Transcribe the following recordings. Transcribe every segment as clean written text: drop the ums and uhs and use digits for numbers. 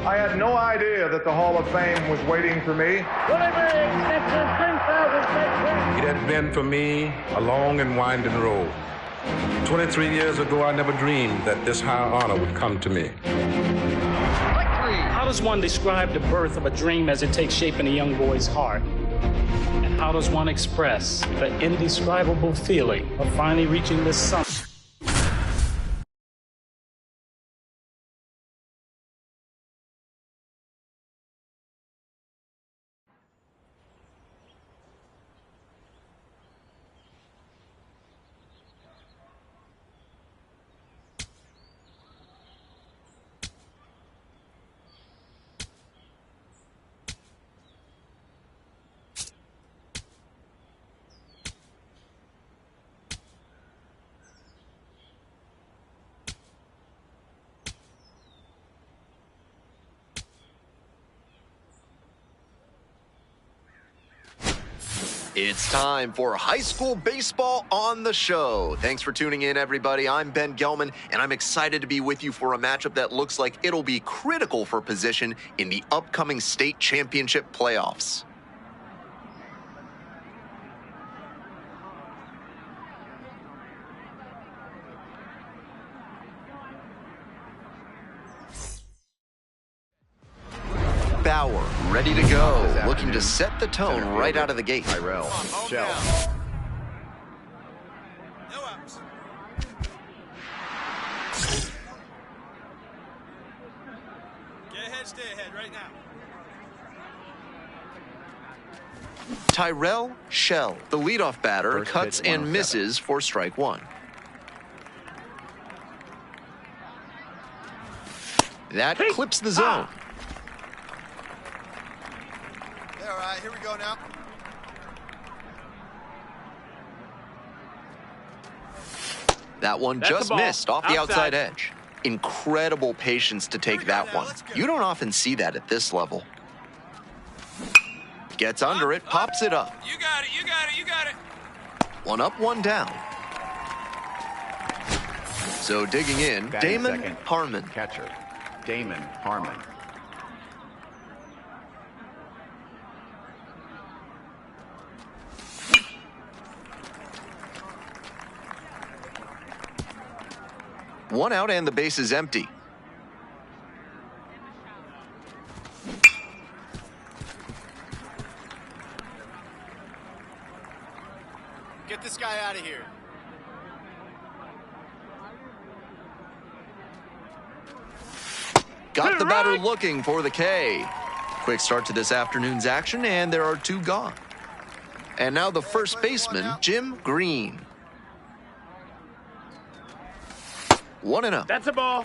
I had no idea that the Hall of Fame was waiting for me. It had been for me a long and winding road. 23 years ago, I never dreamed that this high honor would come to me. How does one describe the birth of a dream as it takes shape in a young boy's heart? And how does one express the indescribable feeling of finally reaching this summit? It's time for high school baseball on the show. Thanks for tuning in, everybody. I'm Ben Gelman, and I'm excited to be with you for a matchup that looks like it'll be critical for position in the upcoming state championship playoffs. Bauer, ready to go, looking to set the tone right out of the gate. Tyrell, Shell. No outs. Get ahead, stay ahead right now. Tyrell Shell, the leadoff batter, First cuts pitch, and misses for strike one. That clips the zone. All right, here we go now. That one just missed off the outside edge. Incredible patience to take that one. You don't often see that at this level. Gets under it, pops it up. You got it, you got it, you got it. One up, one down. So digging in, Batting Damon second. Harmon. Catcher, Damon Harmon. One out and the base is empty. Get this guy out of here. Got the batter looking for the K. Quick start to this afternoon's action, and there are two gone. And now the first baseman, Jim Green. 1-0. That's a ball.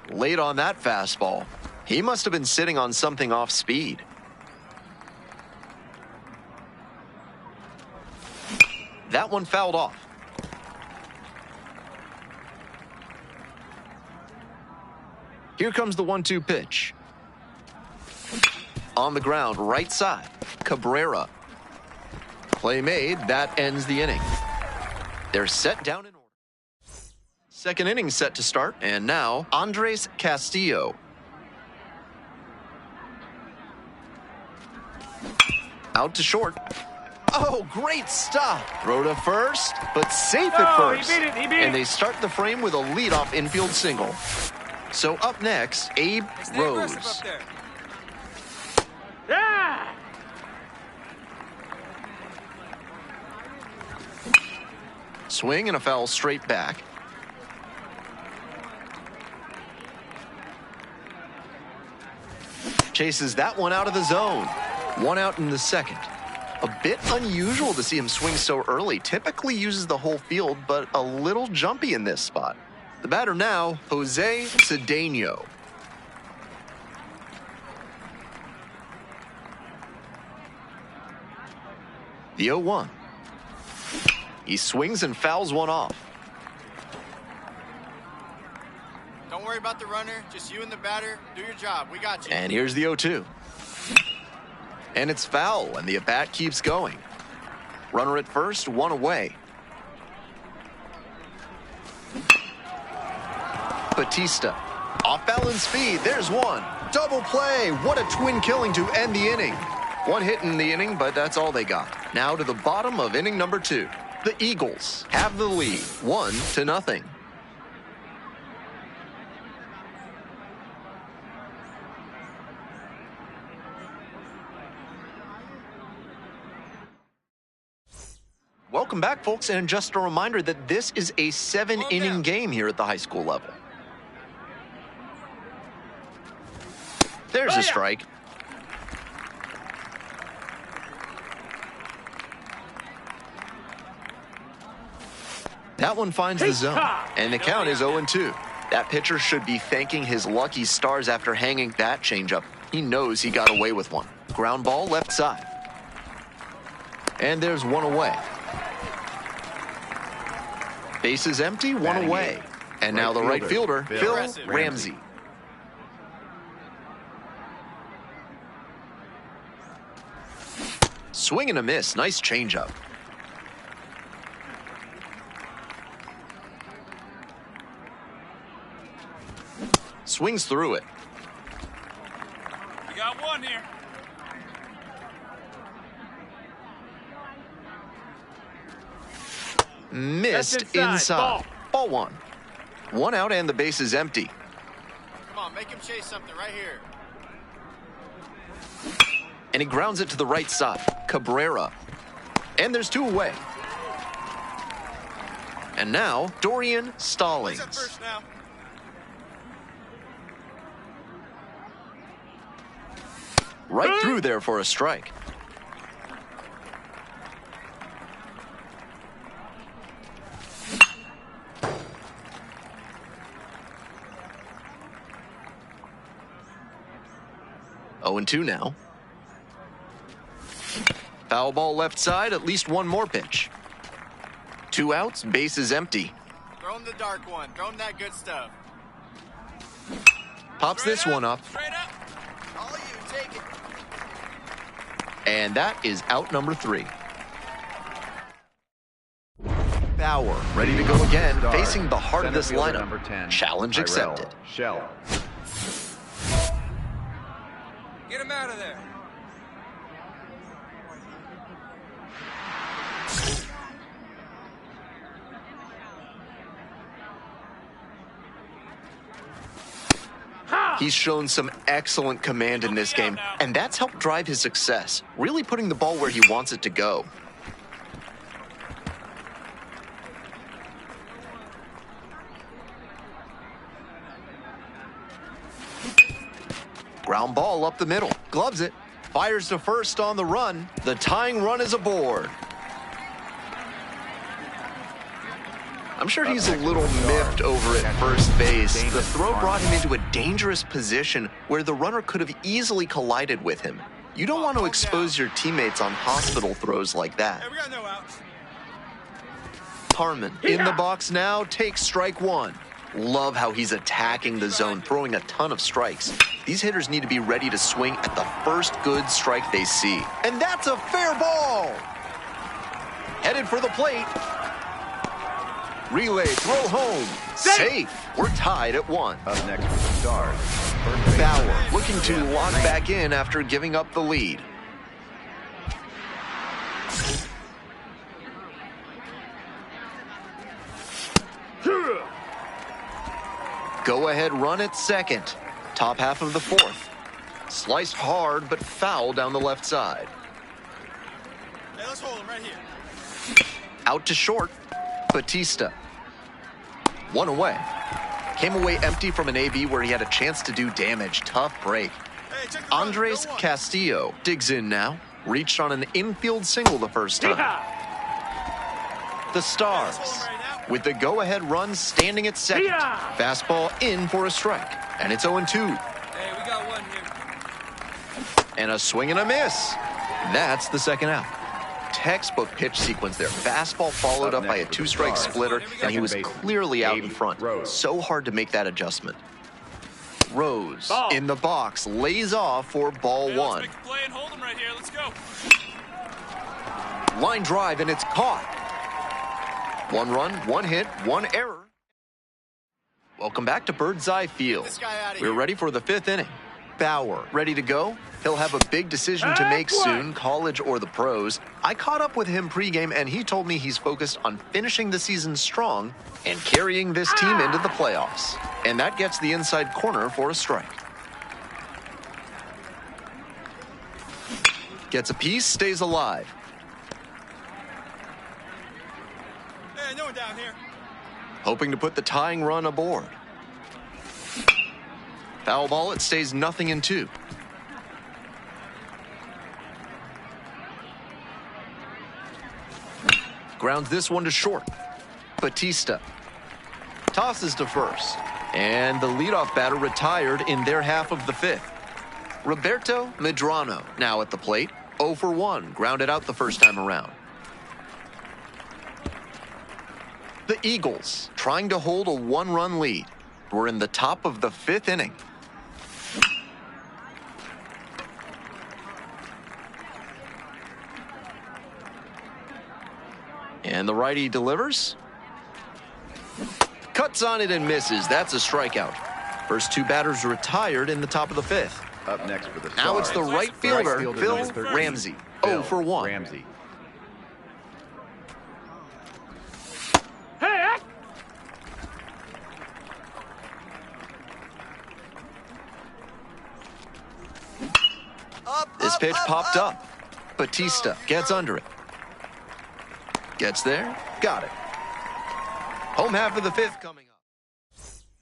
Late on that fastball. He must have been sitting on something off speed. That one fouled off. Here comes the 1-2 pitch. On the ground, right side, Cabrera. Play made, that ends the inning. They're set down in order. Second inning set to start, and now Andres Castillo. Out to short. Oh, great stop. Throw to first, but safe at first. He beat it. And they start the frame with a leadoff infield single. So up next, Abe Stay Rose. aggressive up there. Yeah! Swing and a foul straight back. Chases that one out of the zone. One out in the second. A bit unusual to see him swing so early. Typically uses the whole field, but a little jumpy in this spot. The batter now, Jose Cedeno. The 0-1. He swings and fouls one off. Don't worry about the runner. Just you and the batter. Do your job. We got you. And here's the 0-2. And it's foul, and the at-bat keeps going. Runner at first, one away. Batista. Off balance speed. There's one. Double play. What a twin killing to end the inning. One hit in the inning, but that's all they got. Now to the bottom of inning number 2. The Eagles have the lead, 1-0. Welcome back, folks, and just a reminder that this is a 7-inning game here at the high school level. There's a strike. That one finds the zone, and the count is 0-2. That pitcher should be thanking his lucky stars after hanging that changeup. He knows he got away with one. Ground ball left side. And there's one away. Base is empty, one away. And now the right fielder, Phil Ramsey. Swing and a miss. Nice changeup. Swings through it. You got one here. Missed inside. Ball one. One out and the base is empty. Come on, make him chase something right here. And he grounds it to the right side. Cabrera. And there's two away. And now, Dorian Stallings. Who's at first now? Right through there for a strike. Oh, and 2 now. Foul ball left side, at least one more pitch. 2 outs, base is empty. Throw him the dark one. Throw him that good stuff. Pops this one up. Straight up. All you, take it. And that is out number 3. Bauer ready to go again, facing the heart of this lineup. Number 10, Challenge accepted. Shell. Get him out of there. He's shown some excellent command in this game, and that's helped drive his success, really putting the ball where he wants it to go. Ground ball up the middle. Gloves it. Fires to first on the run. The tying run is aboard. I'm sure he's a little miffed over at first base. The throw brought him into a dangerous position where the runner could have easily collided with him. You don't want to expose your teammates on hospital throws like that. Hey, we got no outs. Harmon in the box now, takes strike 1. Love how he's attacking the zone, throwing a ton of strikes. These hitters need to be ready to swing at the first good strike they see. And that's a fair ball! Headed for the plate. Relay, throw home. Safe. We're tied at 1. Up next for the Stars. Bauer looking to lock back in after giving up the lead. Go ahead run at second. Top half of the 4th. Sliced hard but foul down the left side. Hey, let's hold him right here. Out to short. Batista. 1 away. Came away empty from an AB where he had a chance to do damage. Tough break. Hey, check the run. Andres Go one. Castillo digs in now. Reached on an infield single the first time. The Stars with the go-ahead run standing at second. Fastball in for a strike. And it's 0-2. Hey, we got one here. And a swing and a miss. That's the second out. Textbook pitch sequence there. Fastball followed up by a 2-strike splitter, and he was clearly out in front. So hard to make that adjustment. Rose in the box, lays off for ball Hey, one. let's make a play and hold him right here. Let's go. Line drive, and it's caught. 1 run, 1 hit, 1 error. Welcome back to Bird's Eye Field. We're ready for the 5th inning. Bauer, ready to go? He'll have a big decision to make soon, college or the pros. I caught up with him pregame, and he told me he's focused on finishing the season strong and carrying this team into the playoffs. And that gets the inside corner for a strike. Gets a piece, stays alive. Hey, no one down here. Hoping to put the tying run aboard. Foul ball, it stays 0-2. Grounds this one to short. Batista tosses to first. And the leadoff batter retired in their half of the 5th. Roberto Medrano now at the plate. 0 for 1, grounded out the first time around. The Eagles trying to hold a 1-run lead. We're in the top of the 5th inning. And the righty delivers. Cuts on it and misses. That's a strikeout. First 2 batters retired in the top of the 5th. Up next for the Now it's the Stars. right fielder, Bill number 13. Ramsey. Bill 0 for 1. Ramsey. This pitch popped up. Batista gets under it. Gets there. Got it. Home half of the 5th coming up.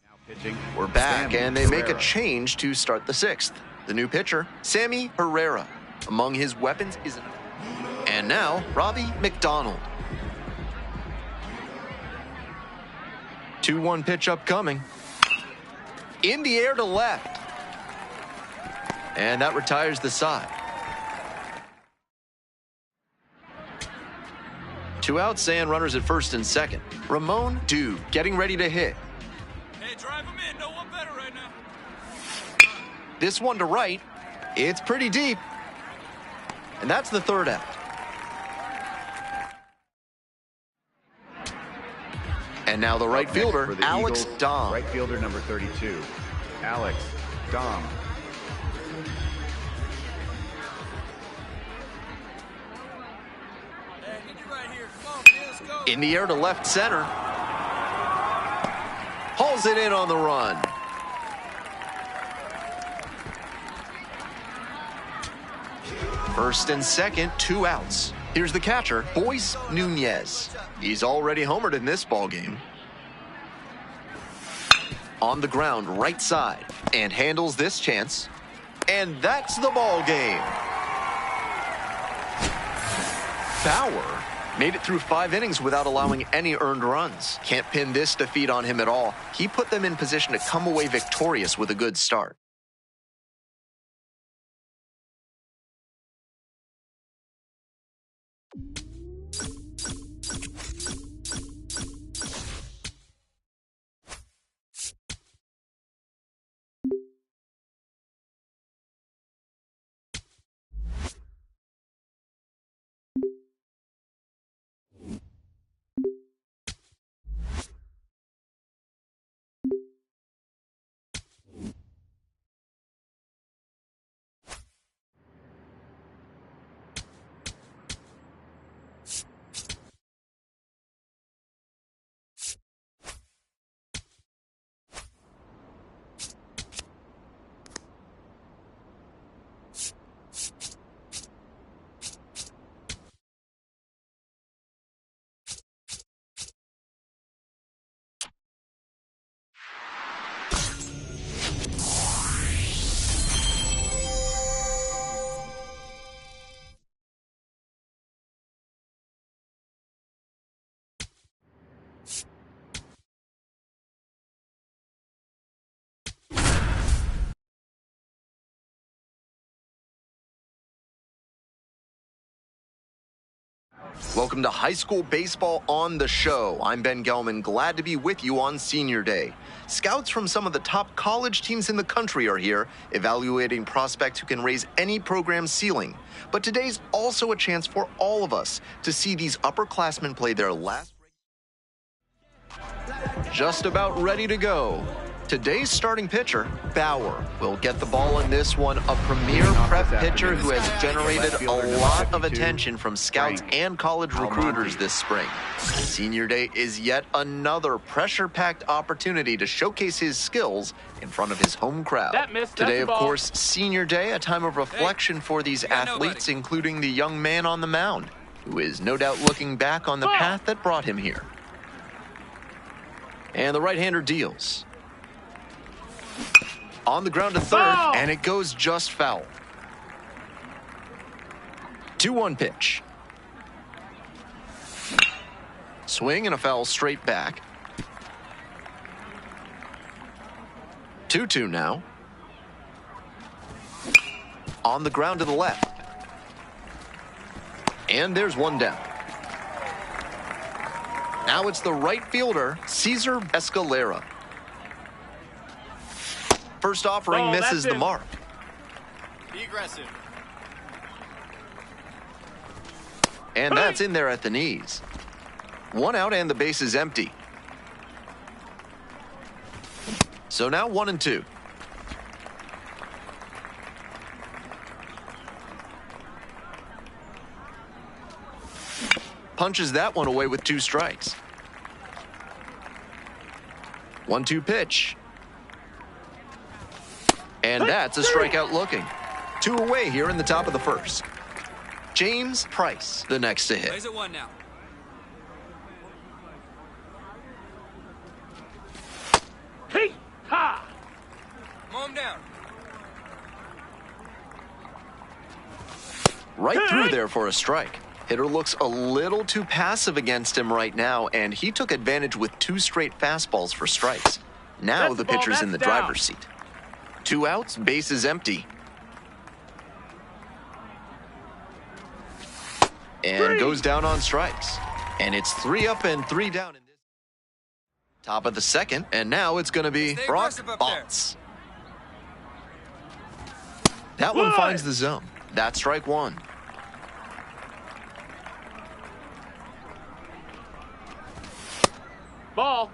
Now pitching. We're back, Sammy and they make a Herrera. change to start the 6th. The new pitcher, Sammy Herrera. Among his weapons is and now Robbie McDonald. 2-1 pitch upcoming. In the air to left. And that retires the side. 2 outs and runners at first and second. Ramon Dude getting ready to hit. Hey, drive him in. No one better right now. This one to right. It's pretty deep. And that's the 3rd out. And now the right Up next fielder, for the Alex Eagles, Dom. Right fielder number 32, Alex Dom. Hey, get you right here. Come on, man. Let's go. In the air to left center. Hauls it in on the run. First and second, 2 outs. Here's the catcher, Boyce Nunez. He's already homered in this ballgame. On the ground, right side, and handles this chance. And that's the ball game. Bauer made it through 5 innings without allowing any earned runs. Can't pin this defeat on him at all. He put them in position to come away victorious with a good start. Welcome to High School Baseball on the Show. I'm Ben Gelman, glad to be with you on Senior Day. Scouts from some of the top college teams in the country are here, evaluating prospects who can raise any program's ceiling. But today's also a chance for all of us to see these upperclassmen play their last. Just about ready to go. Today's starting pitcher, Bauer, will get the ball in this one, a premier prep pitcher who has generated a lot of attention from scouts and college recruiters this spring. Senior Day is yet another pressure-packed opportunity to showcase his skills in front of his home crowd. Today, of course, Senior Day, a time of reflection for these athletes, including the young man on the mound, who is no doubt looking back on the path that brought him here. And the right-hander deals. On the ground to third, and it goes just foul. 2-1 pitch. Swing and a foul straight back. 2-2 now. On the ground to the left. And there's one down. Now it's the right fielder, Cesar Escalera. First offering misses the mark. Be aggressive. And that's in there at the knees. One out and the base is empty. So now 1-2. Punches that one away with 2 strikes. 1-2 pitch. And that's a strikeout looking. 2 away here in the top of the first. James Price, the next to hit. Plays at 1 now. Hey, ha! Mow him down. Right through there for a strike. Hitter looks a little too passive against him right now, and he took advantage with 2 straight fastballs for strikes. Now the pitcher's in the driver's seat. 2 outs, base is empty. And goes down on strikes. And it's 3 up and 3 down in this. Top of the second, and now it's going to be Brock Botts. That one finds the zone. That's strike 1. Ball.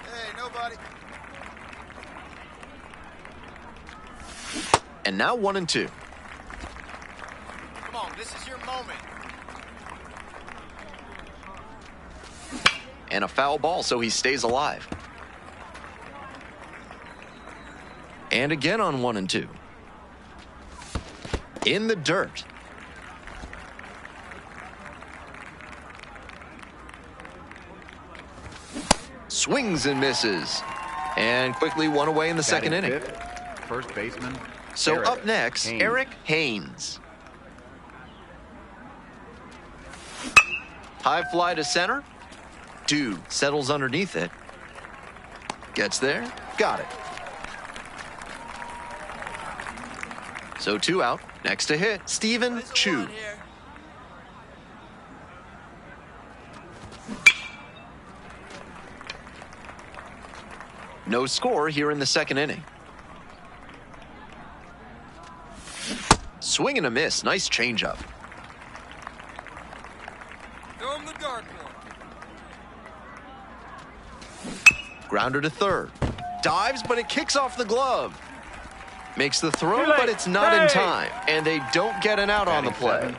Hey, nobody. And now 1-2. Come on, this is your moment. And a foul ball, so he stays alive. And again on 1-2. In the dirt. Swings and misses. And quickly 1 away in the second inning. Fifth, first baseman. So Eric up next, Haynes. Eric Haynes. High fly to center. Dude settles underneath it. Gets there. Got it. So 2 out. Next to hit, Stephen Chu. No score here in the second inning. Swing and a miss. Nice changeup. Throw him the dark one. Grounder to third. Dives, but it kicks off the glove. Makes the throw, but it's not in time. And they don't get an out on the play.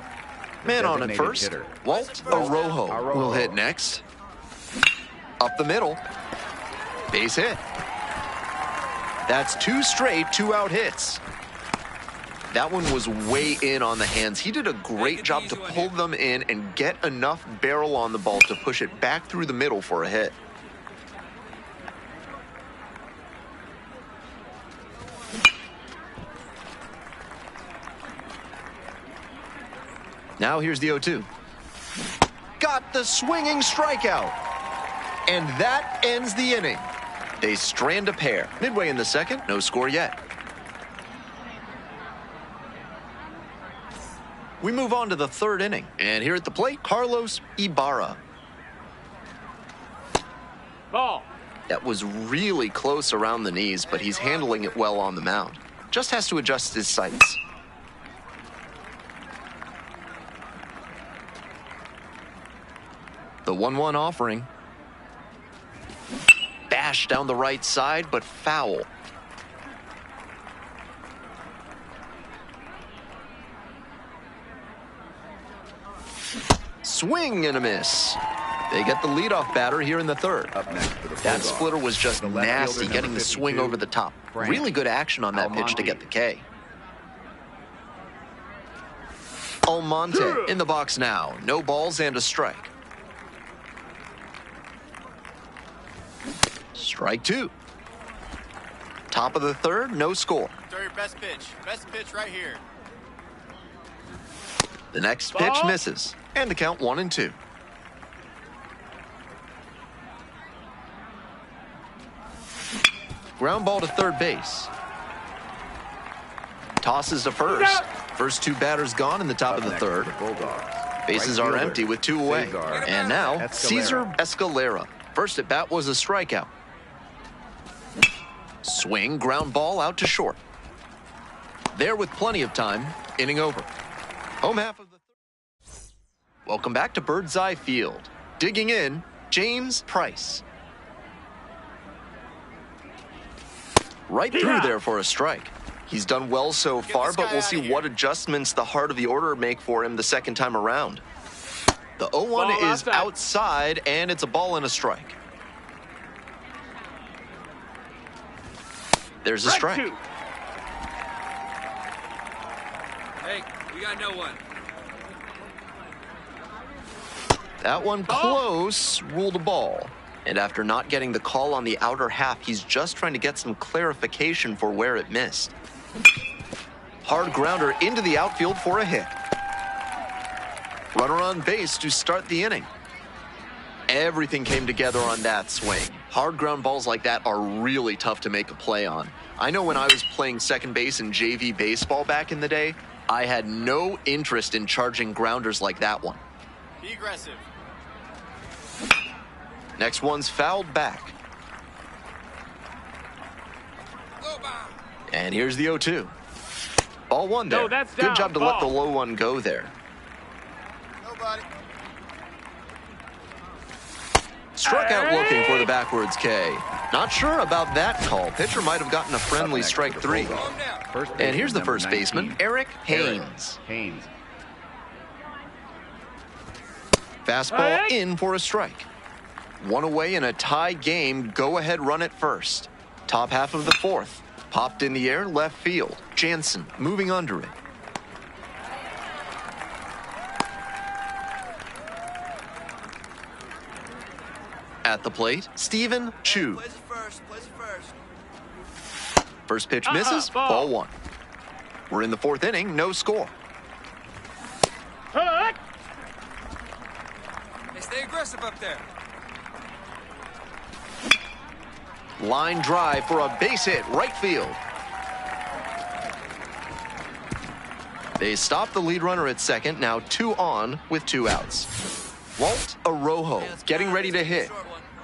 Man on at first. Hitter. Walt Arojo will hit next. Up the middle. Base hit. That's 2 straight 2-out hits. That one was way in on the hands. He did a great job to pull them in and get enough barrel on the ball to push it back through the middle for a hit. Now here's the 0-2. Got the swinging strikeout. And that ends the inning. They strand a pair. Midway in the second, no score yet. We move on to the third inning, and here at the plate, Carlos Ibarra. Ball. That was really close around the knees, but he's handling it well on the mound. Just has to adjust his sights. The 1-1 offering. Bash down the right side, but foul. Swing and a miss. They get the leadoff batter here in the third. Up next for the That Bulldogs, splitter was just the left nasty, fielder, getting number the swing 52, over the top. Frank Really good action on that pitch to Almonte. get the K. Almonte in the box now. No balls and a strike. Strike two. Top of the third, no score. Throw your best pitch. Best pitch right here. The next pitch Ball. misses. And the count 1-2. Ground ball to third base. Tosses to first. First two batters gone in the top Up of the next for third. the Bulldogs, Bases right are fielder, empty with two away. Cesar And now, Escalera. Cesar Escalera. First at bat was a strikeout. Swing, ground ball out to short. There with plenty of time, inning over. Home half of the third. Welcome back to Bird's Eye Field. Digging in, James Price. Right through there for a strike. He's done well so far, this but guy we'll outta see here. what adjustments the heart of the order make for him the second time around. The 0-1 Ball is outside. outside, and it's a ball and a strike. There's a strike. Two. Hey, we got no one. That one close, ruled a ball. And after not getting the call on the outer half, he's just trying to get some clarification for where it missed. Hard grounder into the outfield for a hit. Runner on base to start the inning. Everything came together on that swing. Hard ground balls like that are really tough to make a play on. I know when I was playing second base in JV baseball back in the day, I had no interest in charging grounders like that one. Be aggressive. Next one's fouled back. And here's the 0-2. Ball one there. No, that's Good down. job to let the Ball. low one go there. Nobody. Struck out looking for the backwards K. Not sure about that call. Pitcher might have gotten a friendly Up next strike for the three. Bulldogs, first And here's the baseman, first number baseman, 19, Eric Haynes. Haynes. Fastball Hey. in for a strike. One away in a tie game. Go ahead, run it first. Top half of the fourth. Popped in the air, left field. Jansen moving under it. At the plate, Stephen Chu. Plays it first. Plays it first. First pitch misses, ball one. We're in the fourth inning, no score. Hey, stay aggressive up there. Line drive for a base hit, right field. They stop the lead runner at second, now 2 on with 2 outs. Walt Arojo getting ready to hit.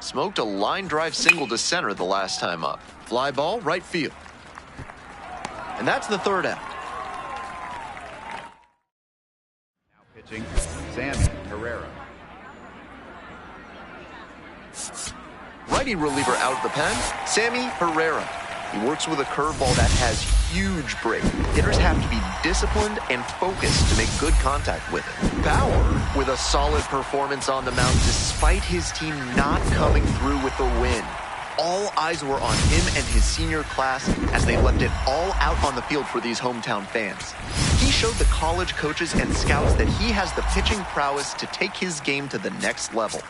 Smoked a line drive single to center the last time up. Fly ball, right field. And that's the third out. Now pitching, Sammy Herrera. Righty reliever out of the pen, Sammy Herrera. He works with a curveball that has huge break. Hitters have to be disciplined and focused to make good contact with it. Bauer with a solid performance on the mound despite his team not coming through with the win. All eyes were on him and his senior class as they left it all out on the field for these hometown fans. He showed the college coaches and scouts that he has the pitching prowess to take his game to the next level.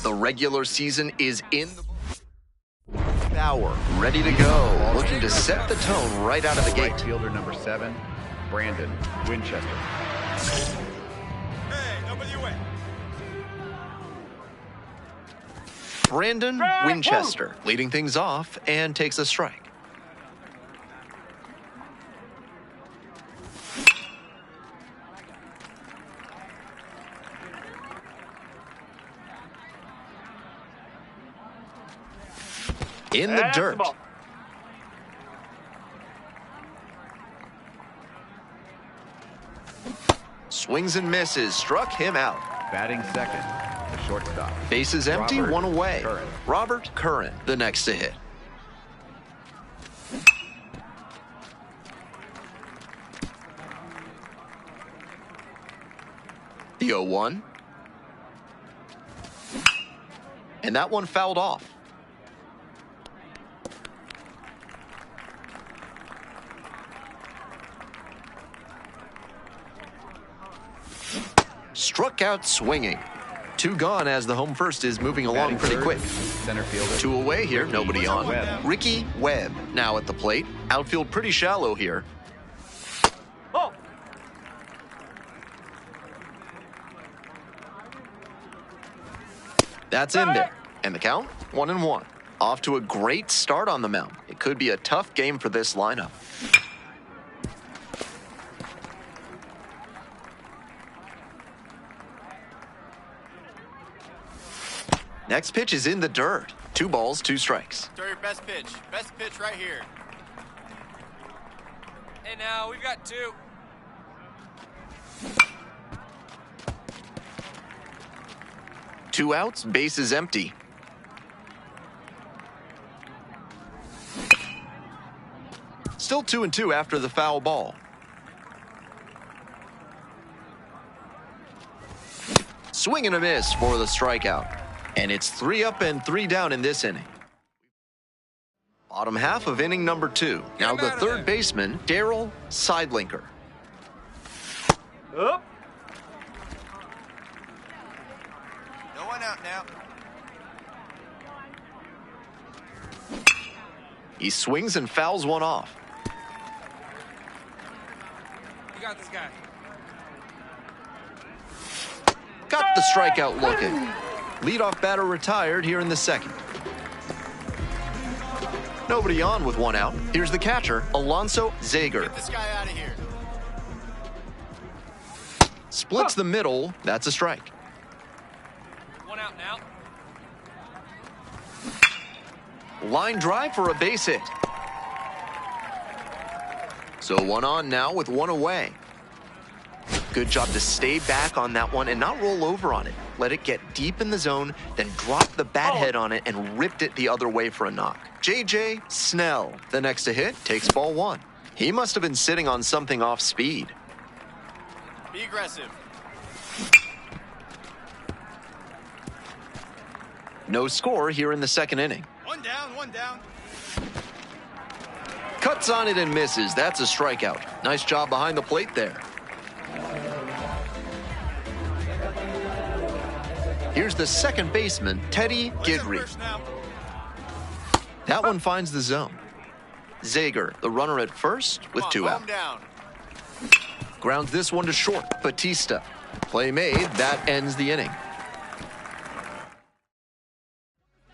The regular season is in the Bauer, ready to go, looking to set the tone right out of the Right gate. fielder number 7, Brandon Winchester. Hey, nobody away. Brandon Winchester leading things off and takes a strike. In the dirt. Swings and misses, struck him out. Batting second, the shortstop. Bases empty, Robert one away. Curran. Robert Curran, the next to hit. The 0-1. And that one fouled off. Struck out swinging. 2 gone as the home first is moving along Batting pretty third, quick. Center fielder. 2 away here, nobody on. Webb. Ricky Webb now at the plate. Outfield pretty shallow here. Oh! That's in there. And the count, 1-1. Off to a great start on the mound. It could be a tough game for this lineup. Next pitch is in the dirt. 2 balls, 2 strikes. Throw your best pitch. Best pitch right here. And now we've got 2. Two outs, bases empty. Still 2-2 after the foul ball. Swing and a miss for the strikeout. And it's 3 up and 3 down in this inning. Bottom half of inning number 2. Now the third baseman, Daryl Seidlinker. Up. No one out now. He swings and fouls one off. You got this guy. Got the strikeout looking. Leadoff batter retired here in the second. Nobody on with 1 out. Here's the catcher, Alonso Zager. Get this guy out of here. Splits the middle. That's a strike. 1 out now. Line drive for a base hit. So 1 on now with 1 away. Good job to stay back on that one and not roll over on it. Let it get deep in the zone, then drop the bat head on it and ripped it the other way for a knock. J.J. Snell, the next to hit, takes ball 1. He must have been sitting on something off speed. Be aggressive. No score here in the second inning. 1 down, 1 down. Cuts on it and misses. That's a strikeout. Nice job behind the plate there. Here's the second baseman, Teddy Gidry. First now. That one finds the zone. Zager, the runner at first with 2 out. Home down. Grounds this one to short. Batista. Play made. That ends the inning.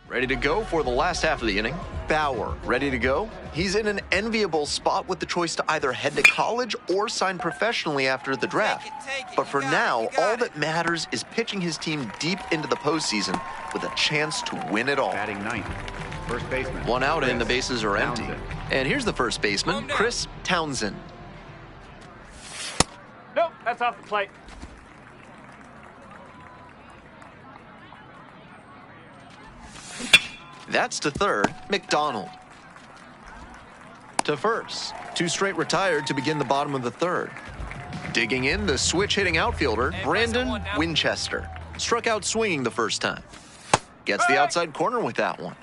Ready to go for the last half of the inning. Bauer, ready to go. He's in an enviable spot with the choice to either head to college or sign professionally after the draft. Take it. But You for got it, now, you got all it. that matters is pitching his team deep into the postseason with a chance to win it all. Batting ninth, first baseman. 1 out and the Chris bases are empty. Townsend. And here's the first Home baseman, down. Chris Townsend. Nope, that's off the plate. That's to third, McDonald. To first, 2 straight retired to begin the bottom of the third. Digging in, the switch-hitting outfielder, Hey, Brandon press on 1 now. Winchester. Struck out swinging the first time. Gets the outside corner with that one.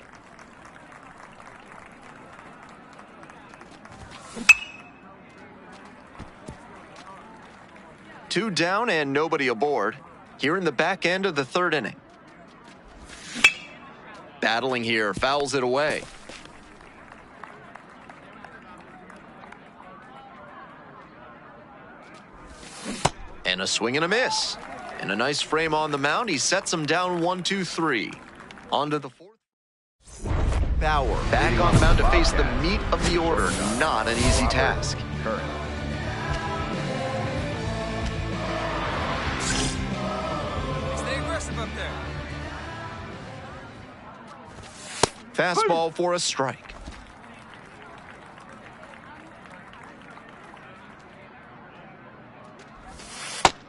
Two down and nobody aboard. Here in the back end of the third inning. Battling here, fouls it away. And a swing and a miss. And a nice frame on the mound. He sets him down 1-2-3. On to the fourth. Bauer back on the mound to face the meat of the order. Not an easy task. Stay aggressive up there. Fastball for a strike.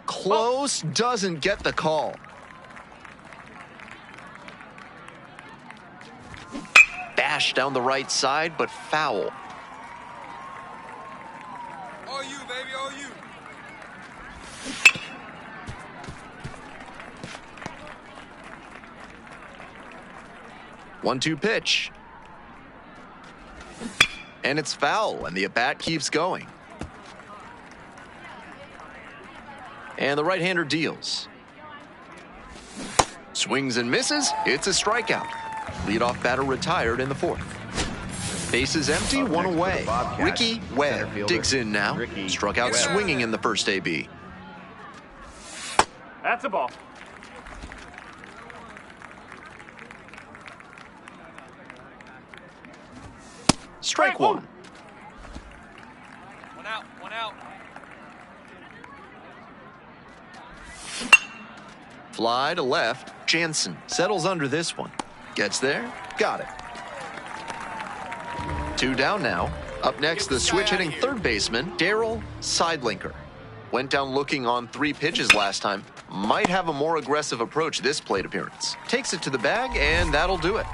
Close, doesn't get the call. Bash down the right side, but foul. All you, baby, all you. One-two pitch. And it's foul, and the at-bat keeps going. And the right-hander deals. Swings and misses. It's a strikeout. Leadoff batter retired in the fourth. Bases empty, one away. Ricky Webb digs in now. Struck out swinging in the first AB. That's a ball. Strike one. One out, one out. Fly to left. Jansen settles under this one. Gets there. Got it. Two down now. Up next, the switch-hitting third baseman, Darryl Seidlinker. Went down looking on 3 pitches last time. Might have a more aggressive approach this plate appearance. Takes it to the bag, and that'll do it.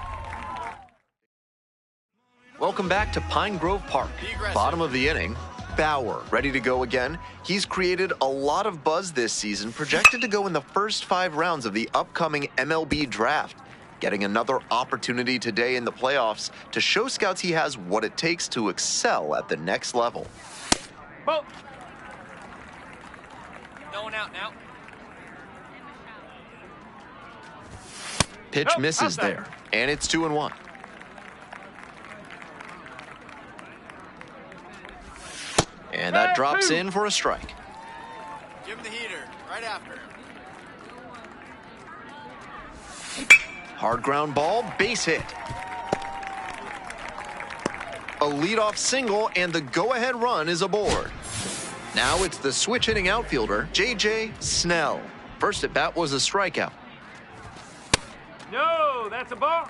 Welcome back to Pine Grove Park. Bottom of the inning. Bauer ready to go again. He's created a lot of buzz this season, projected to go in the first 5 rounds of the upcoming MLB draft. Getting another opportunity today in the playoffs to show scouts he has what it takes to excel at the next level. Ball. No one out now. Pitch misses there, and it's 2-1. And that drops in for a strike. Give him the heater. Right after. Hard ground ball, base hit. A leadoff single, and the go-ahead run is aboard. Now it's the switch-hitting outfielder, J.J. Snell. First at bat was a strikeout. No, that's a ball.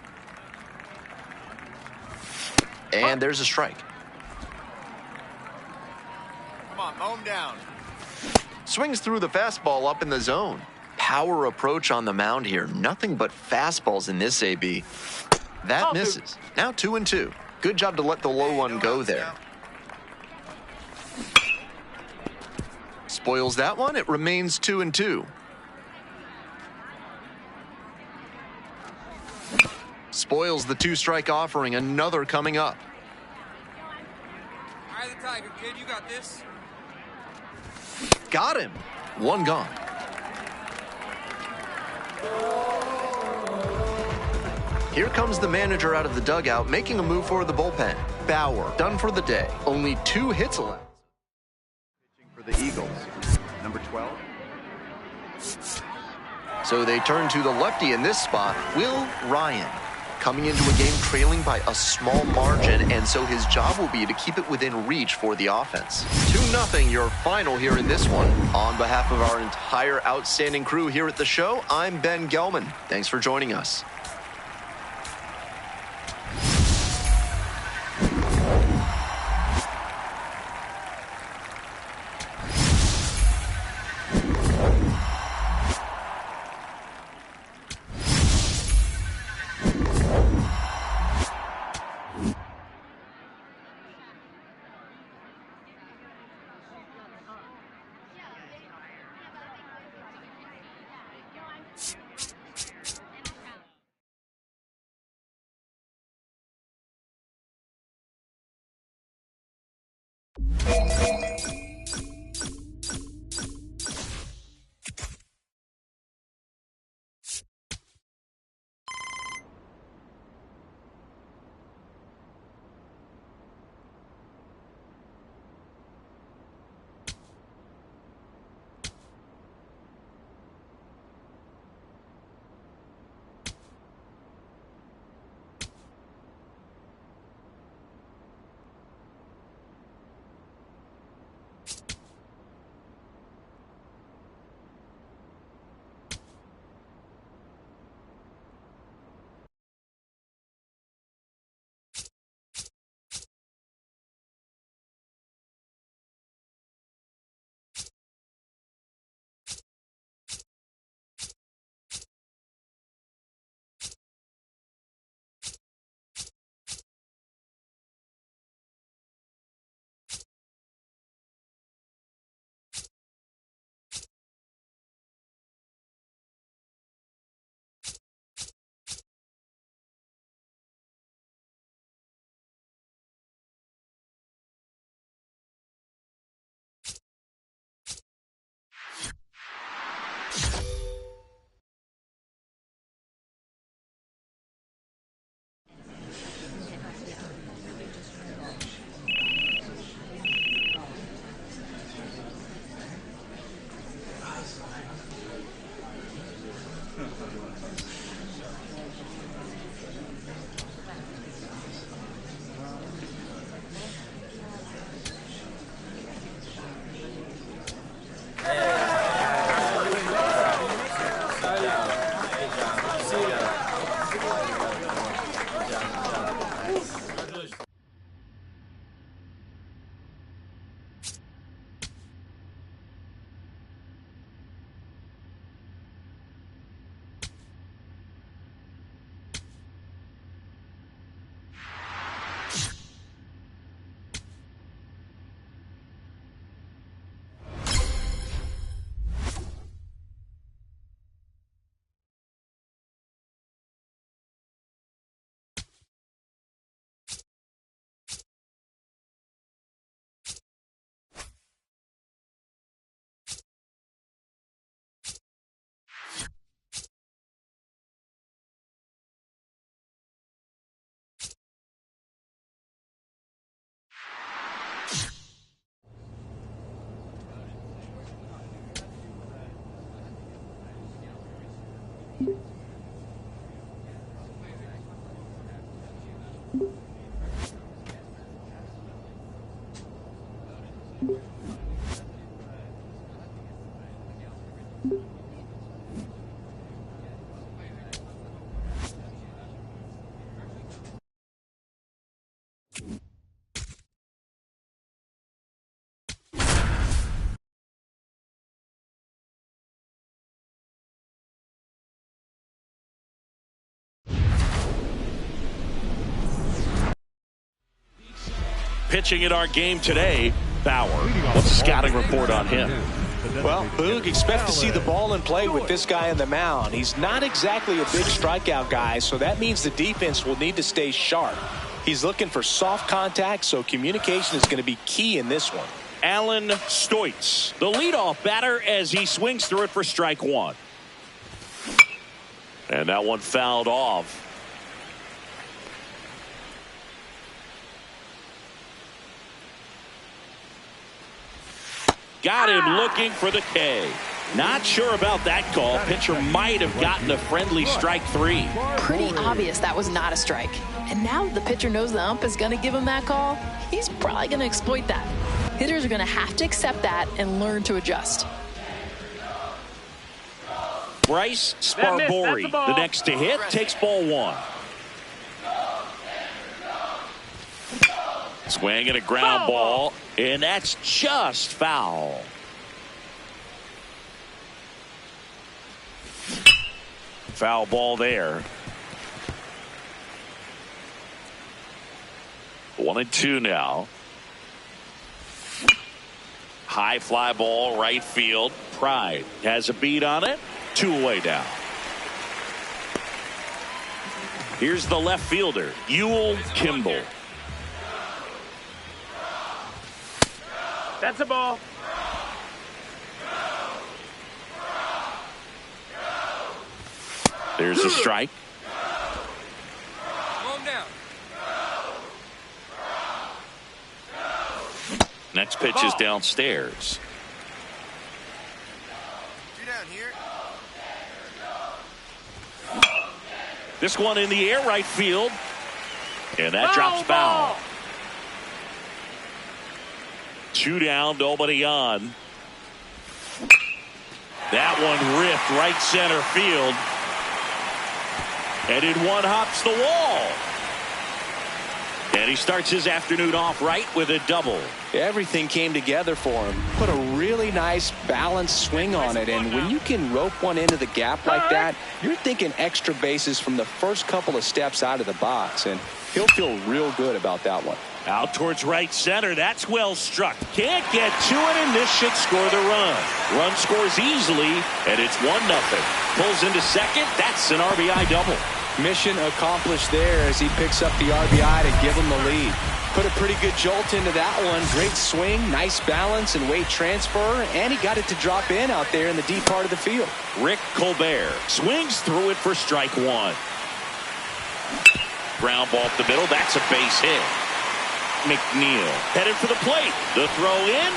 And there's a strike. Come on, mow him down. Swings through the fastball up in the zone. Power approach on the mound here. Nothing but fastballs in this AB. That misses. Now 2-2. Good job to let the low one go there. Spoils that one. It remains 2-2. Spoils the 2-strike offering. Another coming up. Eye of the tiger, kid. You got this. Got him. One gone. Here comes the manager out of the dugout, making a move for the bullpen. Bauer, done for the day. Only 2 hits allowed. For the Eagles, number 12. So they turn to the lefty in this spot, Will Ryan. Coming into a game trailing by a small margin, and so his job will be to keep it within reach for the offense. 2-0 your final here in this one. On behalf of our entire outstanding crew here at the show, I'm Ben Gelman. Thanks for joining us. Pitching in our game today, Bauer. What's the scouting report on him? Well, Boog, expect to see the ball in play with this guy on the mound. He's not exactly a big strikeout guy, so that means the defense will need to stay sharp. He's looking for soft contact, so communication is going to be key in this one. Alan Stoitz, the leadoff batter, as he swings through it for strike one. And that one fouled off. Got him looking for the K. Not sure about that call. Pitcher might have gotten a friendly strike three. Pretty obvious that was not a strike. And now the pitcher knows the ump is going to give him that call. He's probably going to exploit that. Hitters are going to have to accept that and learn to adjust. Bryce Sparbori, the next to hit, takes ball one. Swing and a ground ball, and that's just foul. Foul ball there. 1-2 now. High fly ball, right field. Pride has a beat on it. 2 away now. Here's the left fielder, Ewell Kimball. That's a ball. There's a strike. Down. Next pitch is downstairs. 2 down here. This one in the air, right field. And that drops foul. 2 down, nobody on. That one ripped right center field. And in one hops the wall. And he starts his afternoon off right with a double. Everything came together for him. Put a really nice balanced swing on it. And when you can rope one into the gap like that, you're thinking extra bases from the first couple of steps out of the box. And he'll feel real good about that one. Out towards right center. That's well struck. Can't get to it, and this should score the run. Run scores easily, and it's 1-0. Pulls into second. That's an RBI double. Mission accomplished there as he picks up the RBI to give him the lead. Put a pretty good jolt into that one. Great swing, nice balance and weight transfer, and he got it to drop in out there in the deep part of the field. Rick Colbert swings through it for strike one. Ground ball up the middle. That's a base hit. McNeil headed for the plate. The throw in.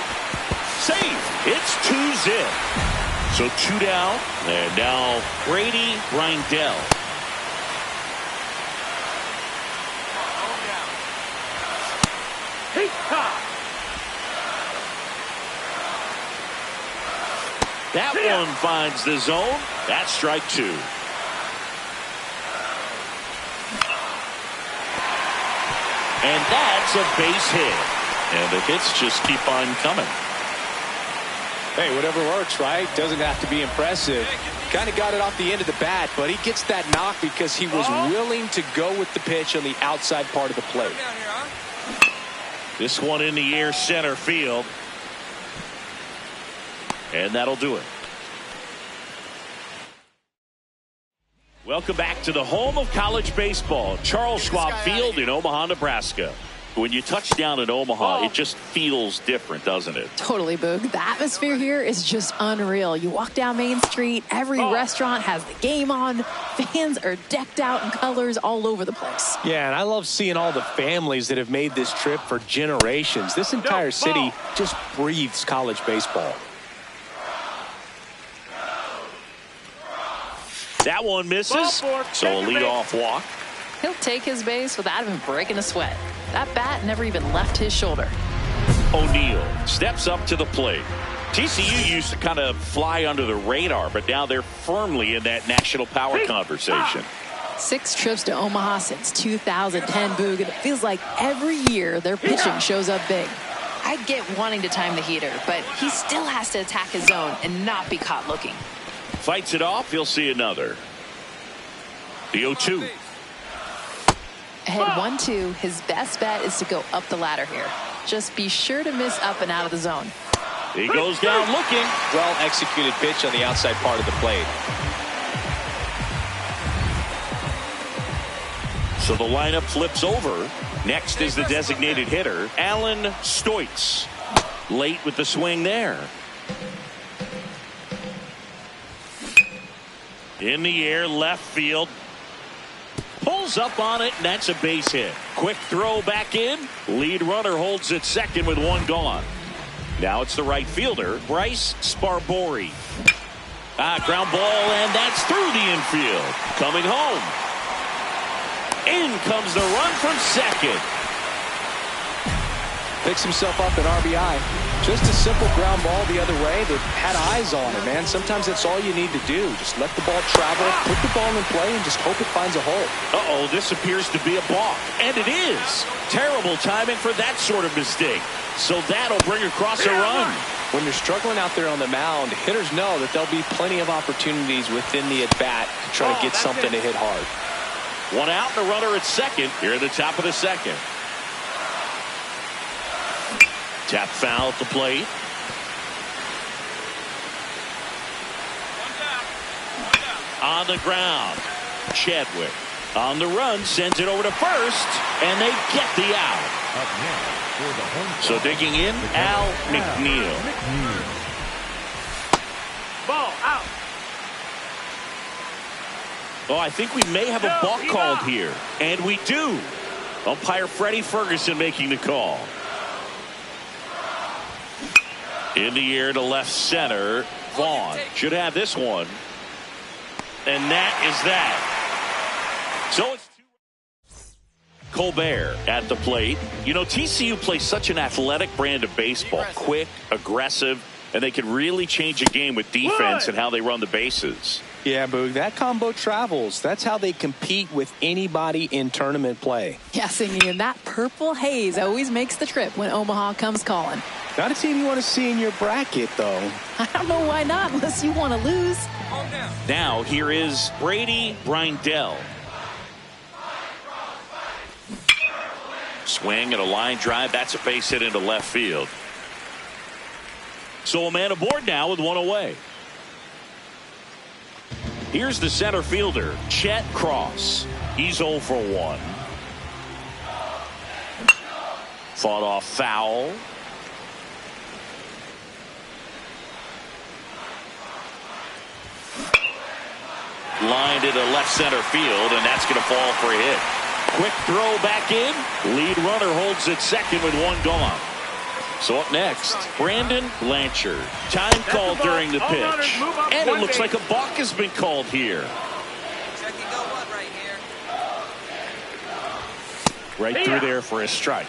Safe. It's 2-zip. So 2 down. And now Brady Brindell. That one finds the zone. That's strike 2. And that's a base hit. And the hits just keep on coming. Hey, whatever works, right? Doesn't have to be impressive. Kind of got it off the end of the bat, but he gets that knock because he was willing to go with the pitch on the outside part of the plate. This one in the air center field. And that'll do it. Welcome back to the home of college baseball, Charles Schwab Field in Omaha, Nebraska. When you touch down in Omaha, it just feels different, doesn't it? Totally, Boog. The atmosphere here is just unreal. You walk down Main Street, every restaurant has the game on. Fans are decked out in colors all over the place. Yeah, and I love seeing all the families that have made this trip for generations. This entire city just breathes college baseball. That one misses, so a leadoff walk. He'll take his base without even breaking a sweat. That bat never even left his shoulder. O'Neal steps up to the plate. TCU used to kind of fly under the radar, but now they're firmly in that national power conversation. 6 trips to Omaha since 2010, Boog, and it feels like every year their pitching shows up big. I get wanting to time the heater, but he still has to attack his zone and not be caught looking. Fights it off. He'll see another. The 0-2. Ahead 1-2. His best bet is to go up the ladder here. Just be sure to miss up and out of the zone. He goes down looking. Well executed pitch on the outside part of the plate. So the lineup flips over. Next is the designated hitter, Alan Stoitz. Late with the swing there. In the air, left field. Pulls up on it, and that's a base hit. Quick throw back in. Lead runner holds it second with 1 gone. Now it's the right fielder, Bryce Sparbori. Ground ball, and that's through the infield. Coming home. In comes the run from second. Picks himself up an RBI. Just a simple ground ball the other way that had eyes on it, man. Sometimes that's all you need to do. Just let the ball travel, put the ball in play, and just hope it finds a hole. Uh-oh, this appears to be a balk. And it is. Terrible timing for that sort of mistake. So that'll bring across a run. When you're struggling out there on the mound, hitters know that there'll be plenty of opportunities within the at-bat to try to get something to hit hard. 1 out and a runner at second here at the top of the second. Tap foul at the plate. On the ground. Chadwick on the run, sends it over to first, and they get the out. So digging in, Al McNeil. Ball out. Oh, I think we may have a balk called here. And we do. Umpire Freddie Ferguson making the call. In the air to left center. Vaughn should have this one. And that is that. So it's Colbert at the plate. You know, TCU plays such an athletic brand of baseball. Quick, aggressive, and they can really change a game with defense and how they run the bases. Yeah, Boog, that combo travels. That's how they compete with anybody in tournament play. Yeah, Singy, and that purple haze always makes the trip when Omaha comes calling. Not a team you want to see in your bracket, though. I don't know why not, unless you want to lose. Now, here is Brady Brindell. Swing and a line drive. That's a base hit into left field. So a man aboard now with 1 away. Here's the center fielder, Chet Cross. He's 0 for 1. Fought off foul. Lined into left center field, and that's going to fall for a hit. Quick throw back in. Lead runner holds at second with one gone. So up next, Brandon Blanchard. Time called during the pitch. And it looks like a balk has been called here. Right through there for a strike.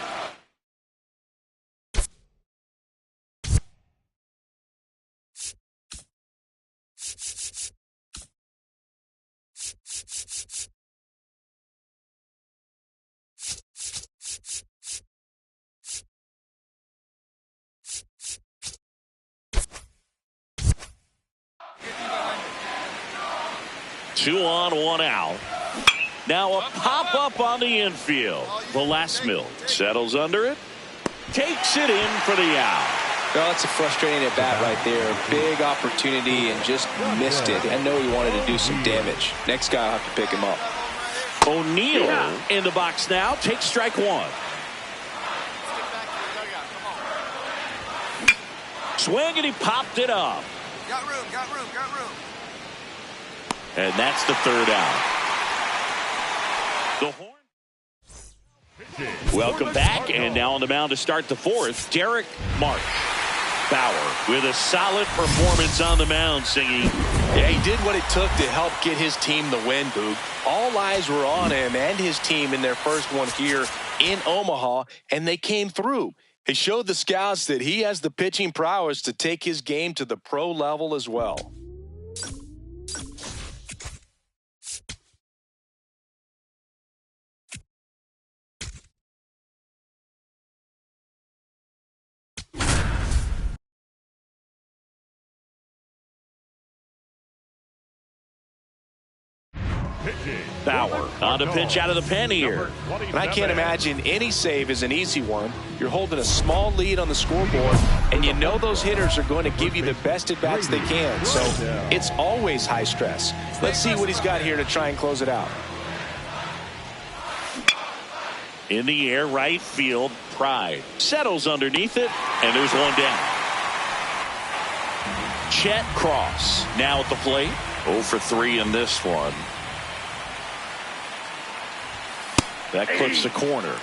Two on, one out. Now a pop-up on the infield. Velasquez settles under it. Takes it in for the out. Well, it's a frustrating at bat right there. Big opportunity and just missed it. I know he wanted to do some damage. Next guy will have to pick him up. O'Neill in the box now. Takes strike one. Swing, and he popped it up. Got room. And that's the third out. The horn. Welcome back, and now on the mound to start the fourth, Derek March. Bauer with a solid performance on the mound, singing. Yeah, he did what it took to help get his team the win, Boog. All eyes were on him and his team in their first one here in Omaha, and they came through. He showed the scouts that he has the pitching prowess to take his game to the pro level as well. Bauer on to pitch out of the pen here. And I can't imagine any save is an easy one. You're holding a small lead on the scoreboard, and you know those hitters are going to give you the best at-bats they can. So it's always high stress. Let's see what he's got here to try and close it out. In the air, right field, Pride settles underneath it, and there's one down. Chet Cross now at the plate. 0 for 3 in this one. That clips the corner.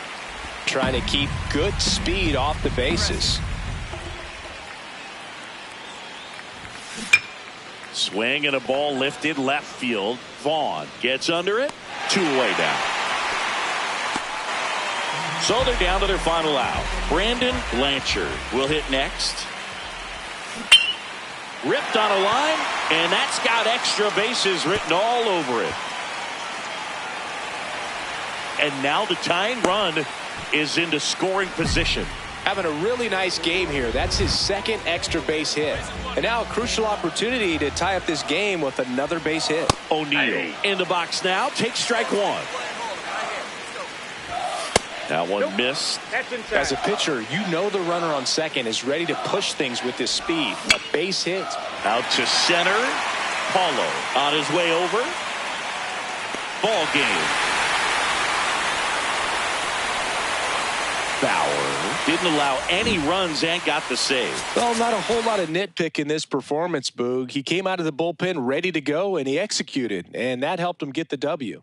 Trying to keep good speed off the bases. Swing and a ball lifted left field. Vaughn gets under it. 2 away down. So they're down to their final out. Brandon Blanchard will hit next. Ripped on a line, and that's got extra bases written all over it. And now the tying run is into scoring position. Having a really nice game here. That's his second extra base hit. And now a crucial opportunity to tie up this game with another base hit. O'Neill in the box now. Takes strike one. That one missed. As a pitcher, you know the runner on second is ready to push things with his speed. A base hit. Out to center. Paulo on his way over. Ball game. Bauer didn't allow any runs and got the save. Well, not a whole lot of nitpick in this performance, Boog. He came out of the bullpen ready to go, and he executed, and that helped him get the W.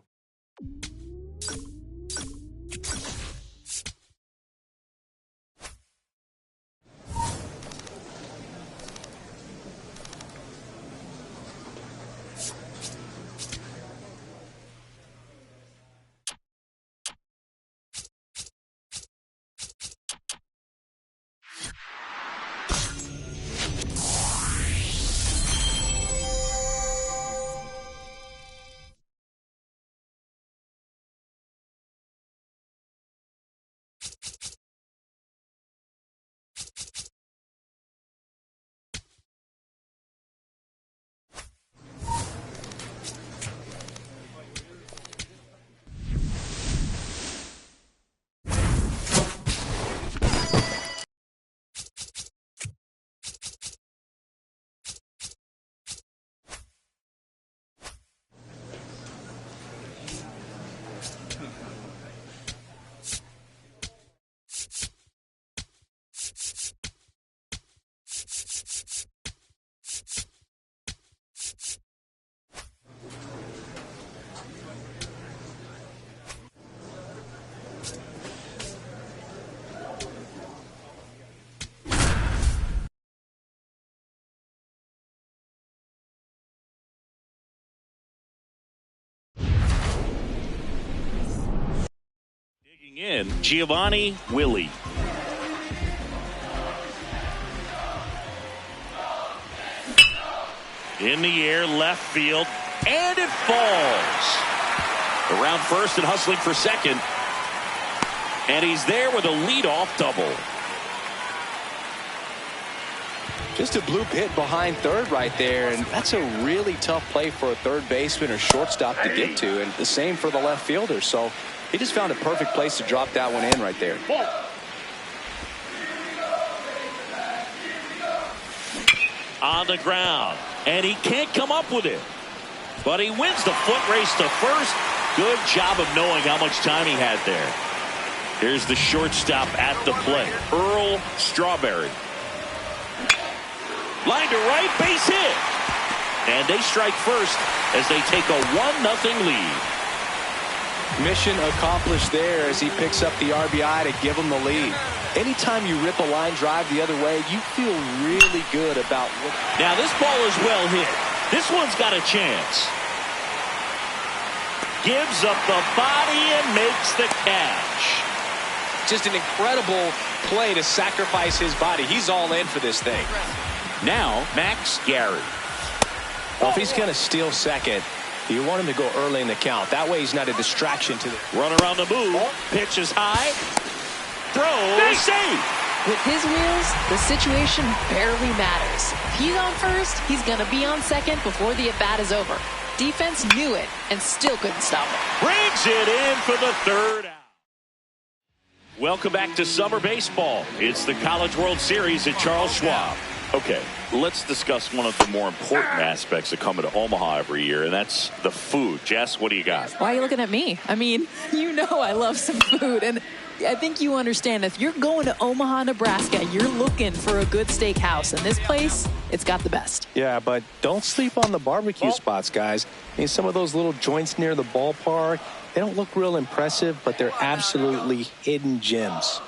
In Giovanni Willie. In the air, left field, and it falls. Around first and hustling for second. And he's there with a leadoff double. Just a bloop hit behind third right there, and that's a really tough play for a third baseman or shortstop to get to, and the same for the left fielder. So he just found a perfect place to drop that one in right there. On the ground, and he can't come up with it. But he wins the foot race to first. Good job of knowing how much time he had there. Here's the shortstop at the plate, Earl Strawberry. Line to right, base hit. And they strike first as they take a 1-0 lead. Mission accomplished there as he picks up the RBI to give him the lead. Anytime you rip a line drive the other way, you feel really good about what. Now this ball is well hit. This one's got a chance. Gives up the body and makes the catch. Just an incredible play to sacrifice his body. He's all in for this thing. Now Max Gary. Well, if he's going to steal second, you want him to go early in the count. That way he's not a distraction to the runner on the move. Pitch is high. Throw, save. With his wheels, the situation barely matters. If he's on first, he's going to be on second before the at-bat is over. Defense knew it and still couldn't stop him. Brings it in for the third out. Welcome back to summer baseball. It's the College World Series at Charles Schwab. Okay, let's discuss one of the more important aspects of coming to Omaha every year, and that's the food. Jess, what do you got? Why are you looking at me? I mean, you know I love some food, and I think you understand if you're going to Omaha, Nebraska, you're looking for a good steakhouse, and this place, it's got the best. Yeah, but don't sleep on the barbecue spots, guys. I mean, some of those little joints near the ballpark, they don't look real impressive, but they're absolutely hidden gems.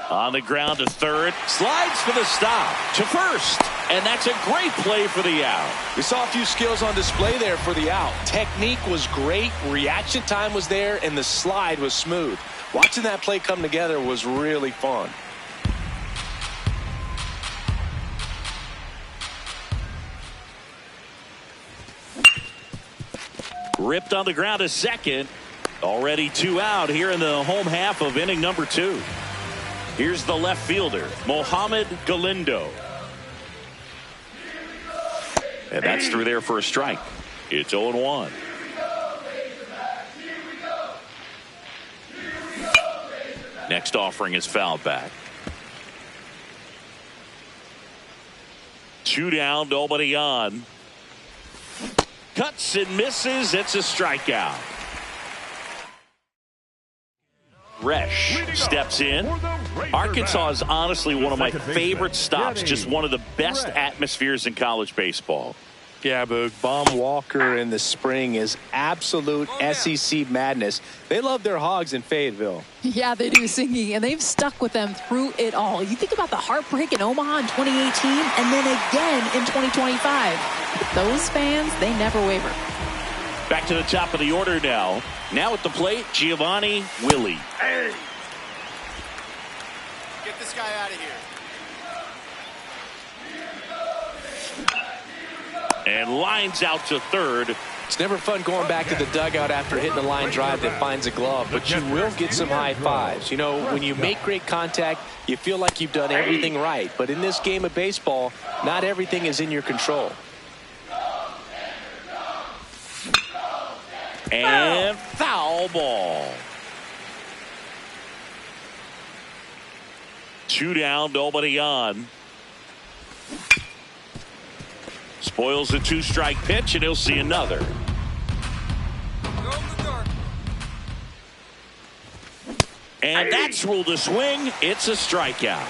On the ground to third, slides for the stop to first, and that's a great play for the out. We saw a few skills on display there for the out. Technique was great, reaction time was there, and the slide was smooth. Watching that play come together was really fun. Ripped on the ground to second. Already 2 out here in the home half of inning number 2. Here's the left fielder, Mohamed Galindo. And that's through there for a strike. It's 0-1. Next offering is fouled back. 2 down, nobody on. Cuts and misses. It's a strikeout. Resch steps in. Arkansas is honestly one of my favorite stops. Just one of the best atmospheres in college baseball. Yeah, but Baum Walker in the spring is absolute SEC madness. They love their hogs in Fayetteville. Yeah, they do, singing, and they've stuck with them through it all. You think about the heartbreak in Omaha in 2018 and then again in 2025. Those fans, they never waver. Back to the top of the order now. Now at the plate, Giovanni Willie. Hey. Get this guy out of here. And lines out to third. It's never fun going back to the dugout after hitting a line drive that finds a glove, but you will get some high fives. You know, when you make great contact, you feel like you've done everything right. But in this game of baseball, not everything is in your control. And foul ball. 2 down, nobody on. Spoils a 2-strike pitch, and he'll see another. And that's ruled a swing. It's a strikeout.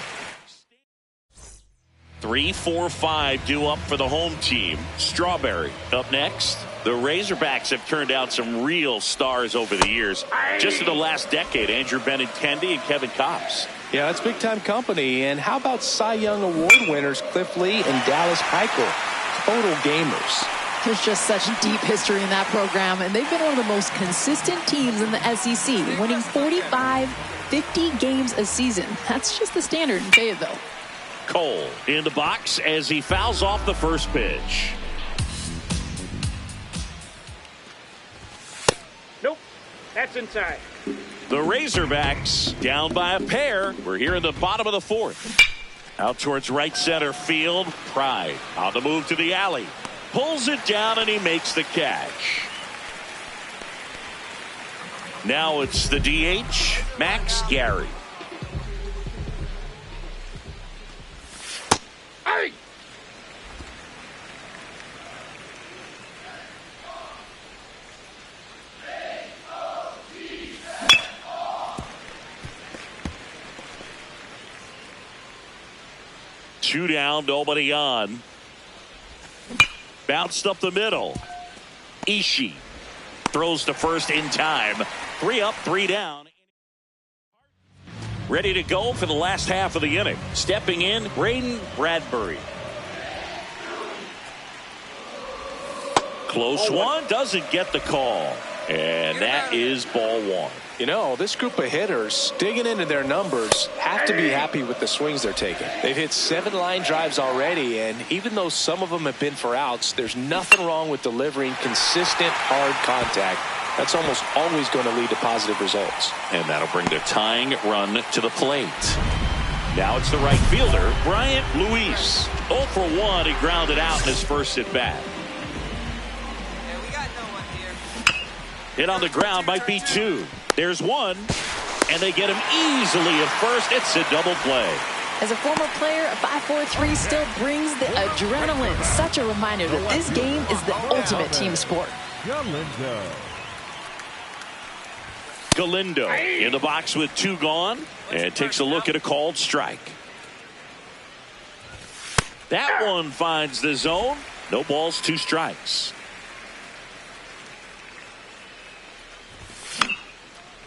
3, 4, 5 due up for the home team. Strawberry up next. The Razorbacks have turned out some real stars over the years. Just in the last decade, Andrew Benintendi and Kevin Kopps. Yeah, that's big-time company. And how about Cy Young Award winners Cliff Lee and Dallas Keuchel? Total gamers. There's just such deep history in that program, and they've been one of the most consistent teams in the SEC, winning 45, 50 games a season. That's just the standard in Fayetteville. Cole in the box as he fouls off the first pitch. Nope, that's inside. The Razorbacks down by a pair. We're here in the bottom of the fourth. Out towards right center field. Pride on the move to the alley. Pulls it down and he makes the catch. Now it's the DH, Max Gary. Hey! Two down, nobody on. Bounced up the middle. Ishii throws to first in time. 3 up, 3 down. Ready to go for the last half of the inning. Stepping in, Braden Bradbury. Close one, doesn't get the call. And that is ball one. You know, this group of hitters, digging into their numbers, have to be happy with the swings they're taking. They've hit 7 line drives already, and even though some of them have been for outs, there's nothing wrong with delivering consistent, hard contact. That's almost always going to lead to positive results. And that'll bring the tying run to the plate. Now it's the right fielder, Bryant Luis. 0 for 1, he grounded out in his first at bat. Hit on the ground might be 2. There's 1, and they get him easily at first. It's a double play. As a former player, a 5-4-3 still brings the adrenaline. Such a reminder that this game is the ultimate team sport. Galindo in the box with 2 gone, and takes a look at a called strike. That one finds the zone. No balls, 2 strikes.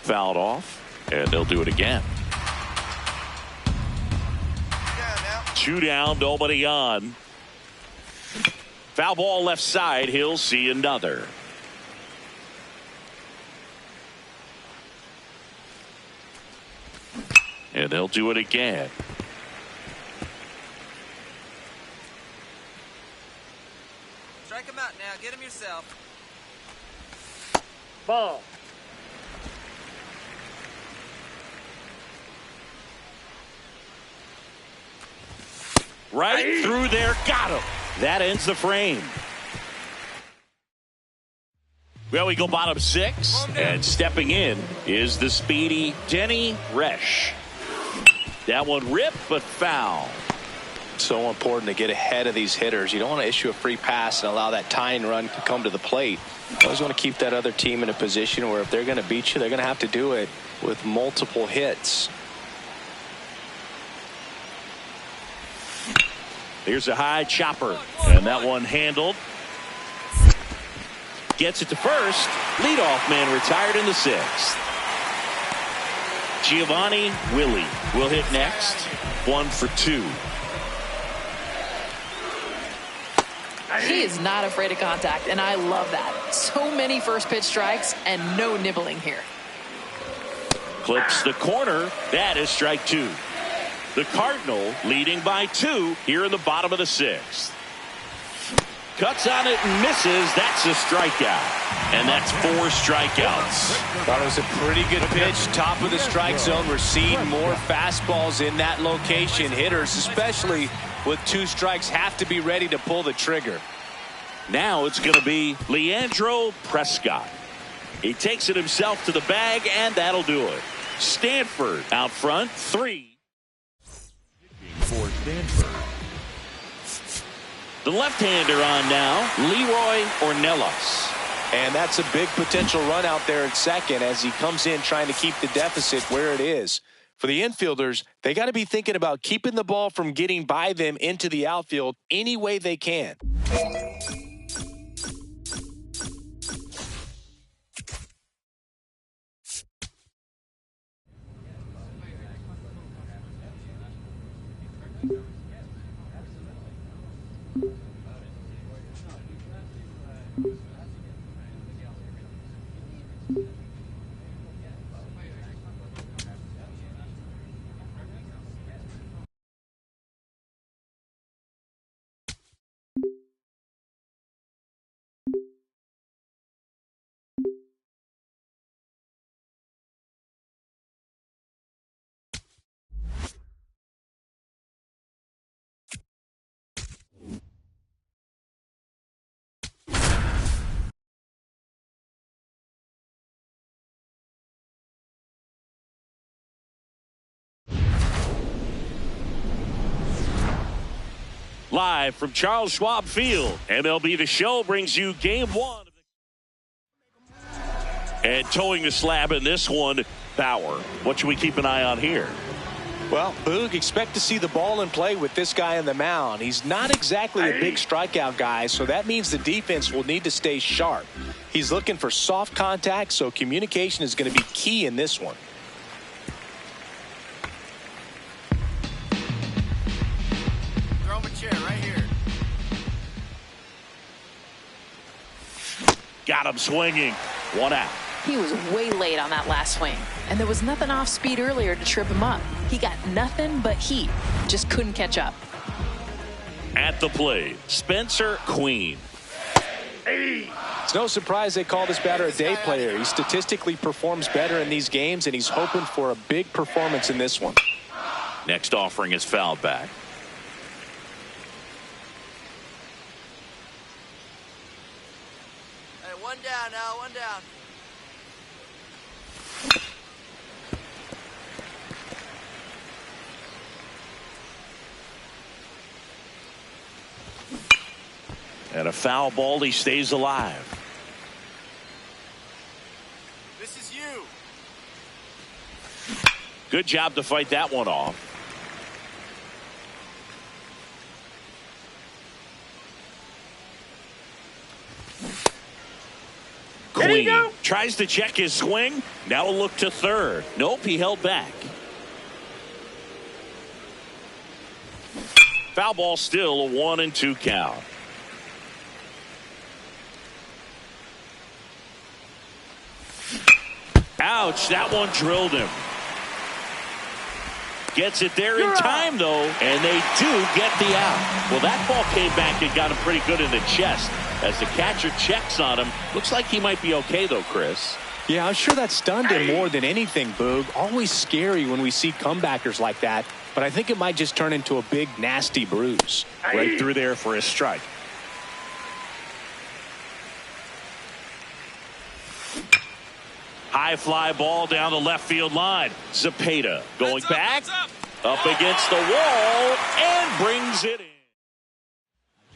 Fouled off, and they'll do it again. 2 down, nobody on. Foul ball left side, he'll see another. And they'll do it again. Strike him out now, get him yourself. Ball. Right through there, got him. That ends the frame. Well, we go bottom 6, and stepping in is the speedy Denny Resch. That one ripped, but foul. So important to get ahead of these hitters. You don't want to issue a free pass and allow that tying run to come to the plate. You always want to keep that other team in a position where if they're going to beat you, they're going to have to do it with multiple hits. Here's a high chopper, and that one handled. Gets it to first. Leadoff man retired in the 6th. Giovanni Willie will hit next. 1 for 2. He is not afraid of contact, and I love that. So many first pitch strikes and no nibbling here. Clips the corner. That is strike 2. The Cardinal leading by 2 here in the bottom of the 6th. Cuts on it and misses. That's a strikeout. And that's 4 strikeouts. Thought it was a pretty good pitch. Top of the strike zone. We're seeing more fastballs in that location. Hitters, especially with 2 strikes, have to be ready to pull the trigger. Now it's going to be Leandro Prescott. He takes it himself to the bag, and that'll do it. Stanford out front, 3. For Stanford. The left-hander on now, Leroy Ornelas. And that's a big potential run out there at second as he comes in trying to keep the deficit where it is. For the infielders, they got to be thinking about keeping the ball from getting by them into the outfield any way they can. Live from Charles Schwab Field, MLB The Show brings you Game 1. And towing the slab in this one, Bauer. What should we keep an eye on here? Well, Boog, expect to see the ball in play with this guy on the mound. He's not exactly a big strikeout guy, so that means the defense will need to stay sharp. He's looking for soft contact, so communication is going to be key in this one. Throw him a chair right here. Got him swinging. 1 out. He was way late on that last swing, and there was nothing off speed earlier to trip him up. He got nothing but heat. Just couldn't catch up. At the plate, Spencer Queen. It's no surprise they call this batter a day player. He statistically performs better in these games, and he's hoping for a big performance in this one. Next offering is fouled back. Hey, one down now, one down. And a foul ball, he stays alive. This is you. Good job to fight that one off. Queen tries to check his swing. Now a look to third. Nope, he held back. Foul ball, still a 1-2 count. Ouch, that one drilled him. Gets it there in time, though, and they do get the out. Well, that ball came back and got him pretty good in the chest. As the catcher checks on him, looks like he might be okay, though, Chris. Yeah, I'm sure that stunned him more than anything, Boog. Always scary when we see comebackers like that, but I think it might just turn into a big, nasty bruise. Right through there for a strike. High fly ball down the left field line. Zepeda going back, up against the wall, and brings it in.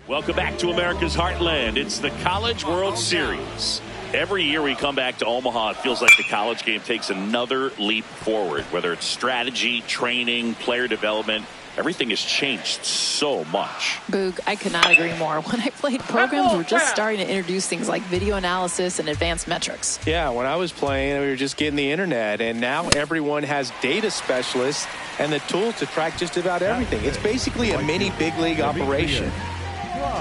Welcome back to America's Heartland. It's the College World Series. Every year we come back to Omaha, it feels like the college game takes another leap forward, whether it's strategy, training, player development. Everything has changed so much. Boog, I could not agree more. When I played, programs were just starting to introduce things like video analysis and advanced metrics. Yeah, when I was playing, we were just getting the internet, and now everyone has data specialists and the tools to track just about everything. It's basically a mini big league operation.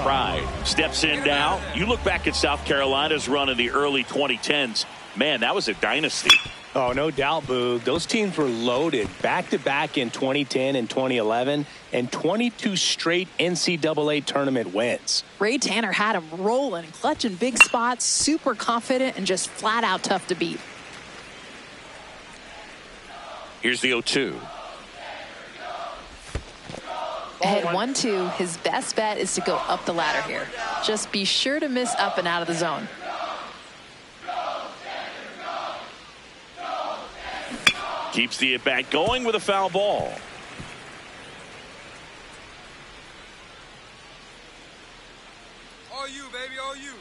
Pride steps in now. You look back at South Carolina's run in the early 2010s. Man, that was a dynasty. Oh, no doubt, Boog. Those teams were loaded back-to-back in 2010 and 2011, and 22 straight NCAA tournament wins. Ray Tanner had him rolling, clutching big spots, super confident, and just flat-out tough to beat. Here's the 0-2. Ahead 1-2, his best bet is to go up the ladder here. Just be sure to miss up and out of the zone. Keeps the at-bat going with a foul ball. All you, baby, all you.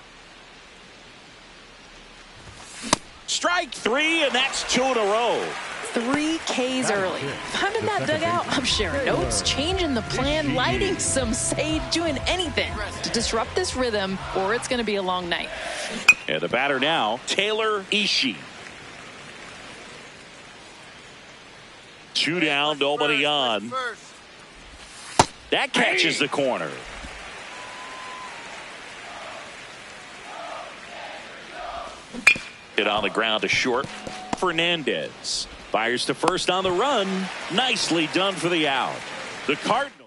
Strike 3, and that's 2 in a row. 3 Ks early. If I'm in that dugout, I'm sharing notes, changing the plan, lighting some sage, doing anything to disrupt this rhythm, or it's going to be a long night. And the batter now, Taylor Ishii. 2 down, nobody on. That catches the corner. Hit on the ground to short. Fernandez fires to first on the run. Nicely done for the out. The Cardinals.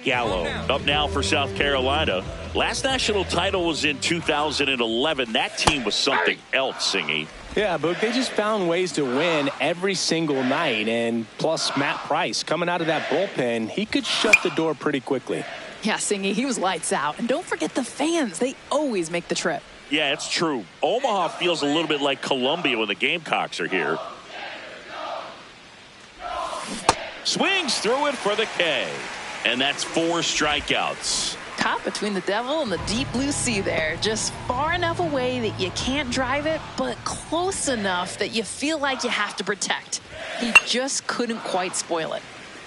Gallo up now for South Carolina. Last national title was in 2011. That team was something else, Singy. Yeah, but they just found ways to win every single night. And plus Matt Price coming out of that bullpen, he could shut the door pretty quickly. Yeah, Singy, he was lights out. And don't forget the fans. They always make the trip. Yeah, it's true. Omaha feels a little bit like Columbia when the Gamecocks are here. Swings through it for the K. And that's 4 strikeouts. Caught between the devil and the deep blue sea there. Just far enough away that you can't drive it, but close enough that you feel like you have to protect. He just couldn't quite spoil it.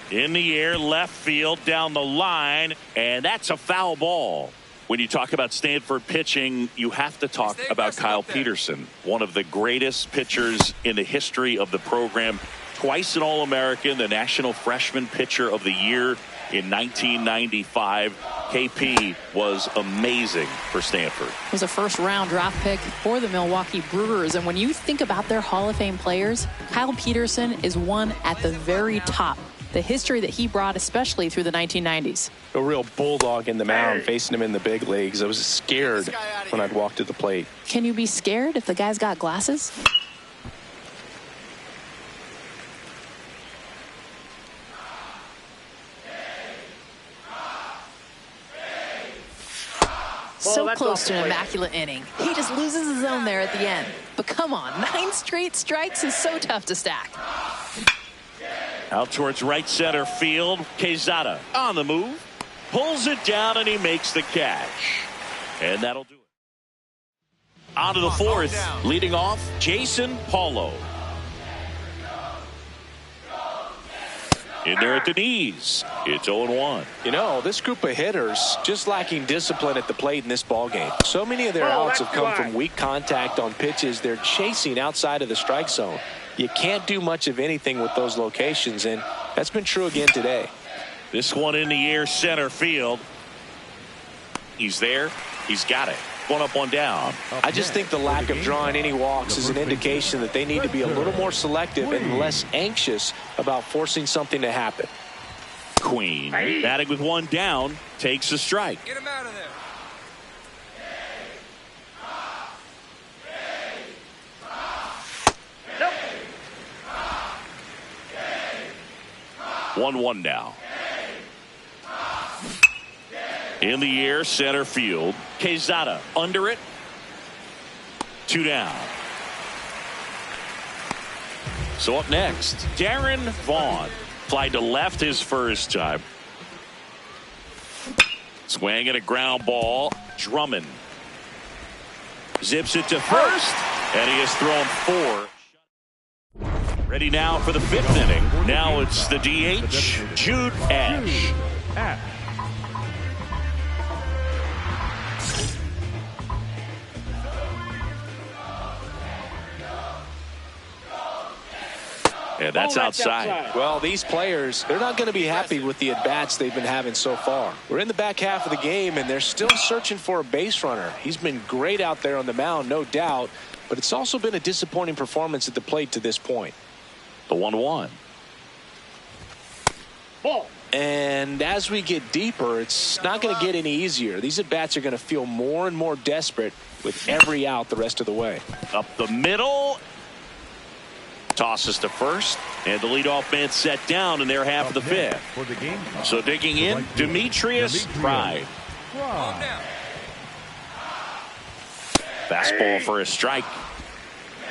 In the air, left field, down the line, and that's a foul ball. When you talk about Stanford pitching, you have to talk about Kyle Peterson, one of the greatest pitchers in the history of the program. Twice an All-American, the National Freshman Pitcher of the Year in 1995. KP was amazing for Stanford. It was a first-round draft pick for the Milwaukee Brewers. And when you think about their Hall of Fame players, Kyle Peterson is one at the very top. The history that he brought, especially through the 1990s. A real bulldog in the mound facing him in the big leagues. I was scared when I'd walk to the plate. Can you be scared if the guy's got glasses? So close to an immaculate inning. He just loses his own there at the end. But come on, 9 straight strikes is so tough to stack. Out towards right center field. Quezada on the move. Pulls it down and he makes the catch. And that'll do it. On to the 4th. Leading off, Jason Paulo. In there at the knees. It's 0-1. You know, this group of hitters just lacking discipline at the plate in this ballgame. So many of their outs have come from weak contact on pitches they're chasing outside of the strike zone. You can't do much of anything with those locations, and that's been true again today. This one in the air, center field. He's there. He's got it. 1 up, 1 down. I just think the lack of drawing any walks is an indication that they need to be a little more selective and less anxious about forcing something to happen. Queen, batting with 1 down, takes a strike. Get him out of there. 1-1 now. In the air, center field. Quezada under it. 2 down. So up next, Darren Vaughn. Fly to left his first time. Swing and a ground ball. Drummond zips it to first, and he has thrown 4. Ready now for the 5th inning. Now it's the DH, Jude Ash. And that's outside. Well, these players, they're not going to be happy with the at-bats they've been having so far. We're in the back half of the game, and they're still searching for a base runner. He's been great out there on the mound, no doubt, but it's also been a disappointing performance at the plate to this point. The 1-1. Ball. And as we get deeper, it's not going to get any easier. These at-bats are going to feel more and more desperate with every out the rest of the way. Up the middle. Tosses to first, and the leadoff man set down in their half of the 5th. So digging in, Demetrius Pride. Fastball for a strike.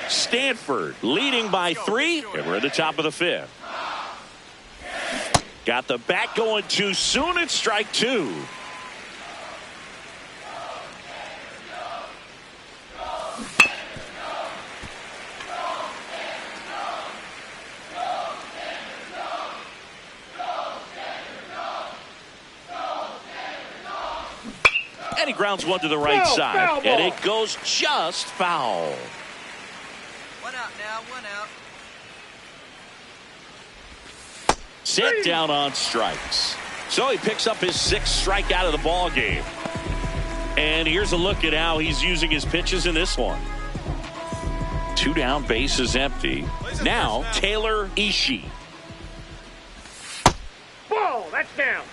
Stanford leading by 3, and we're at the top of the 5th. Got the bat going too soon. It's strike 2. And he grounds one to the right side, and it goes just foul. 1 out now, 1 out. Set down on strikes. So he picks up his 6th strikeout of the ball game. And here's a look at how he's using his pitches in this one. 2 down, bases empty. Now, Taylor Ishii. Ball, that's down.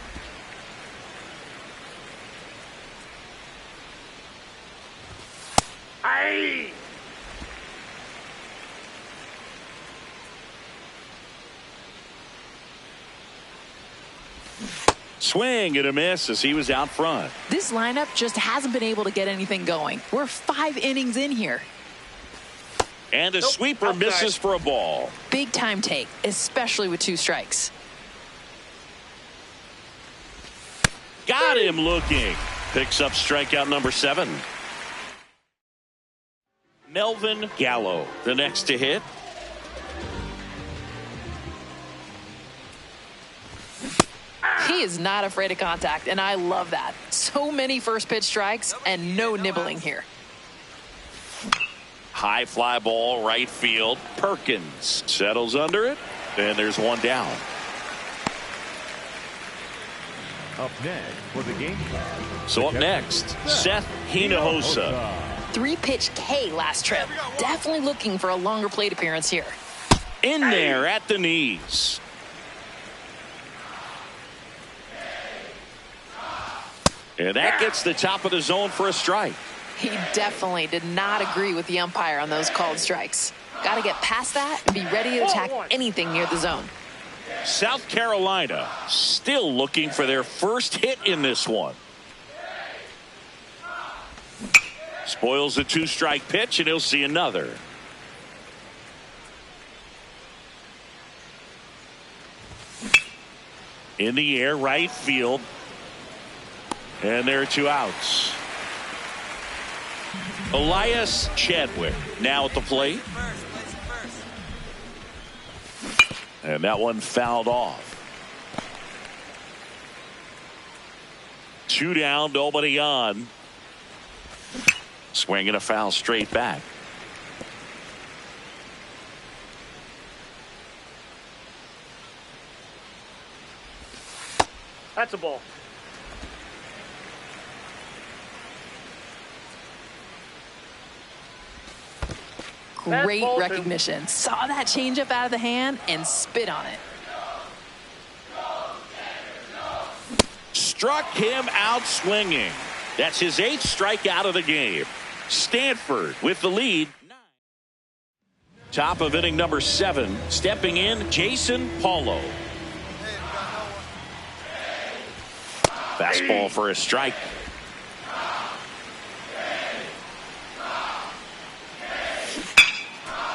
Aye. Swing and a miss as he was out front. This lineup just hasn't been able to get anything going. We're 5 innings in here. And the sweeper misses for a ball. Big time take, especially with 2 strikes. Got him looking. Picks up strikeout number 7. Melvin Gallo, the next to hit. He is not afraid of contact, and I love that. So many first pitch strikes and no nibbling here. High fly ball, right field. Perkins settles under it, and there's one down. Up next for the game. So up next, Seth Hinojosa. 3-pitch K last trip. Definitely looking for a longer plate appearance here. In there at the knees. And that gets the top of the zone for a strike. He definitely did not agree with the umpire on those called strikes. Got to get past that and be ready to attack anything near the zone. South Carolina still looking for their first hit in this one. Spoils a 2-strike pitch, and he'll see another. In the air, right field. And there are 2 outs. Elias Chadwick now at the plate. And that one fouled off. 2 down, nobody on. Swinging a foul straight back. That's a ball. Great recognition. Saw that changeup out of the hand and spit on it. Struck him out swinging. That's his 8th strikeout of the game. Stanford with the lead. Top of inning number 7. Stepping in, Jason Paulo. Fastball for a strike.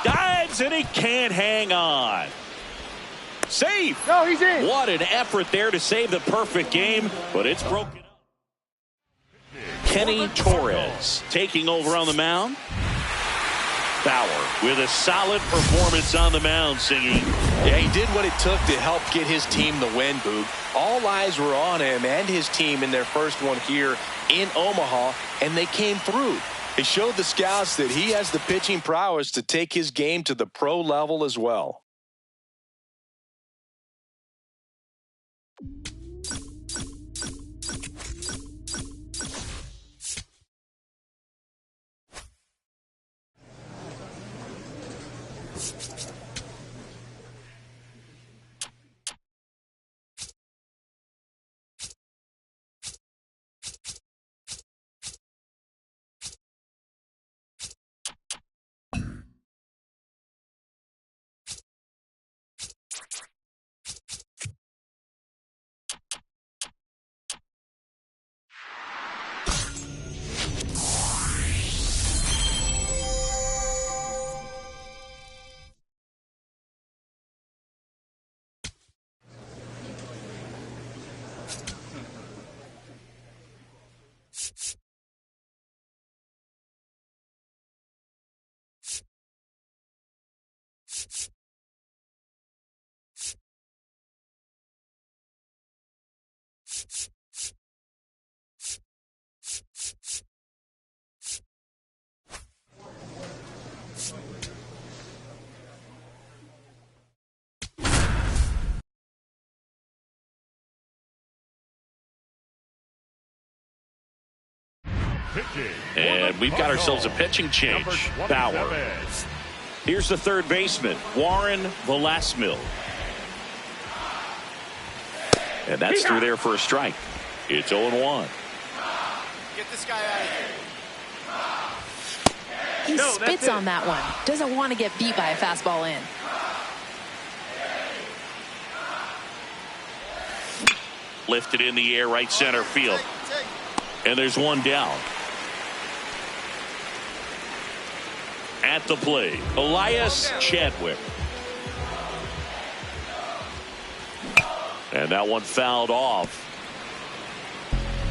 Dives and he can't hang on. Safe. No, he's in. What an effort there to save the perfect game, but it's broken up. Kenny Torres taking over on the mound. Bauer with a solid performance on the mound, singing. Yeah, he did what it took to help get his team the win, Boog. All eyes were on him and his team in their first one here in Omaha, and they came through. It showed the scouts that he has the pitching prowess to take his game to the pro level as well. And we've got ourselves a pitching change. Bauer. Here's the third baseman, Warren Velasmil. And that's through there for a strike. It's 0-1. Get this guy out of here. He spits on that one. Doesn't want to get beat by a fastball in. Lifted in the air, right center field. And there's one down. At the plate, Elias Chadwick. And that one fouled off.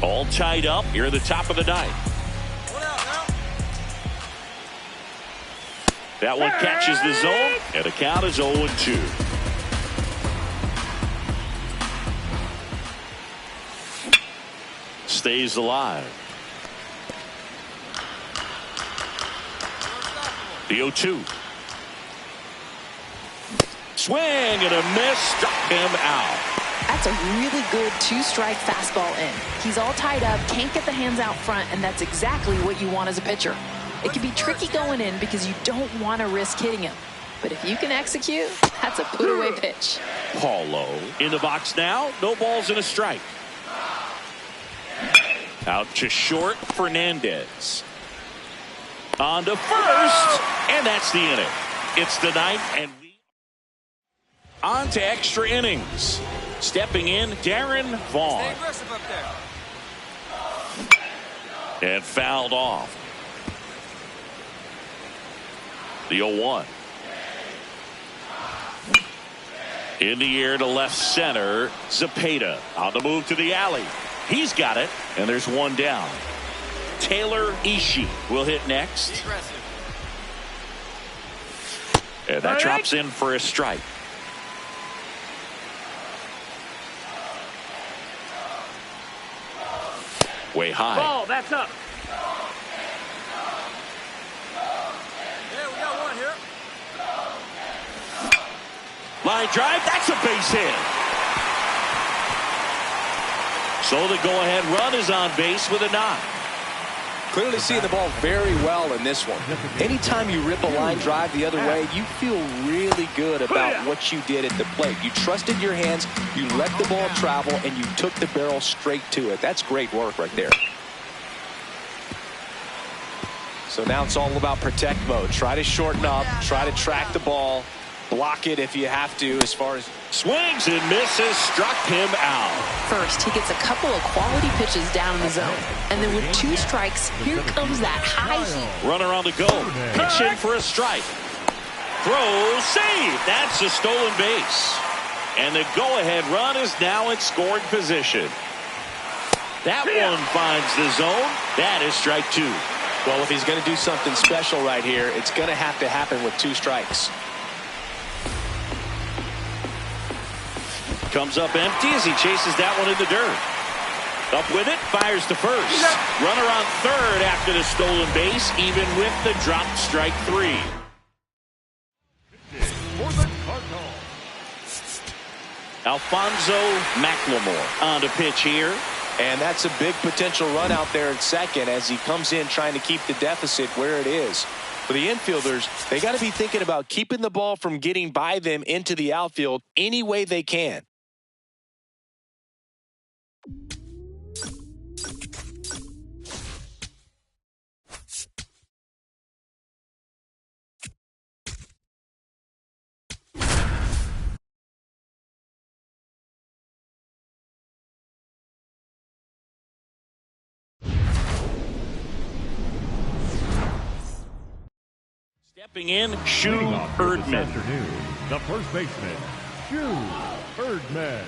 All tied up here at the top of the ninth. That one catches the zone, and the count is 0-2. Stays alive. The 0-2. Swing and a miss, struck him out. That's a really good two-strike fastball in. He's all tied up, can't get the hands out front, and that's exactly what you want as a pitcher. It can be tricky going in because you don't want to risk hitting him. But if you can execute, that's a put-away pitch. Paulo in the box now. No balls and a strike. Out to short, Fernandez. On to first, and that's the inning. It's the ninth, and on to extra innings. Stepping in, Darren Vaughn. Stay aggressive up there. And fouled off. The 0-1. In the air to left center, Zepeda on the move to the alley. He's got it, and there's one down. Taylor Ishii will hit next. And that drops in for a strike. Way high. Ball, that's up. Yeah, we got one here. Line drive, that's a base hit. So the go-ahead run is on base with a knock. Clearly seeing the ball very well in this one. Anytime you rip a line drive the other way, you feel really good about what you did at the plate. You trusted your hands, you let the ball travel, and you took the barrel straight to it. That's great work right there. So now it's all about protect mode. Try to shorten up, try to track the ball, block it if you have to as far as... Swings and misses, struck him out. First, he gets a couple of quality pitches down in the zone. And then with two strikes, here comes that high heat. Runner on the go. Pitch in for a strike. Throw, save. That's a stolen base. And the go-ahead run is now in scoring position. That one finds the zone. That is strike two. Well, if he's going to do something special right here, it's going to have to happen with two strikes. Comes up empty as he chases that one in the dirt. Up with it, fires to first. Runner on third after the stolen base, even with the dropped strike three. Alfonso McLemore on to pitch here. And that's a big potential run out there in second as he comes in trying to keep the deficit where it is. For the infielders, they got to be thinking about keeping the ball from getting by them into the outfield any way they can. Stepping in, Shu Erdman. The first baseman, Shu Erdman.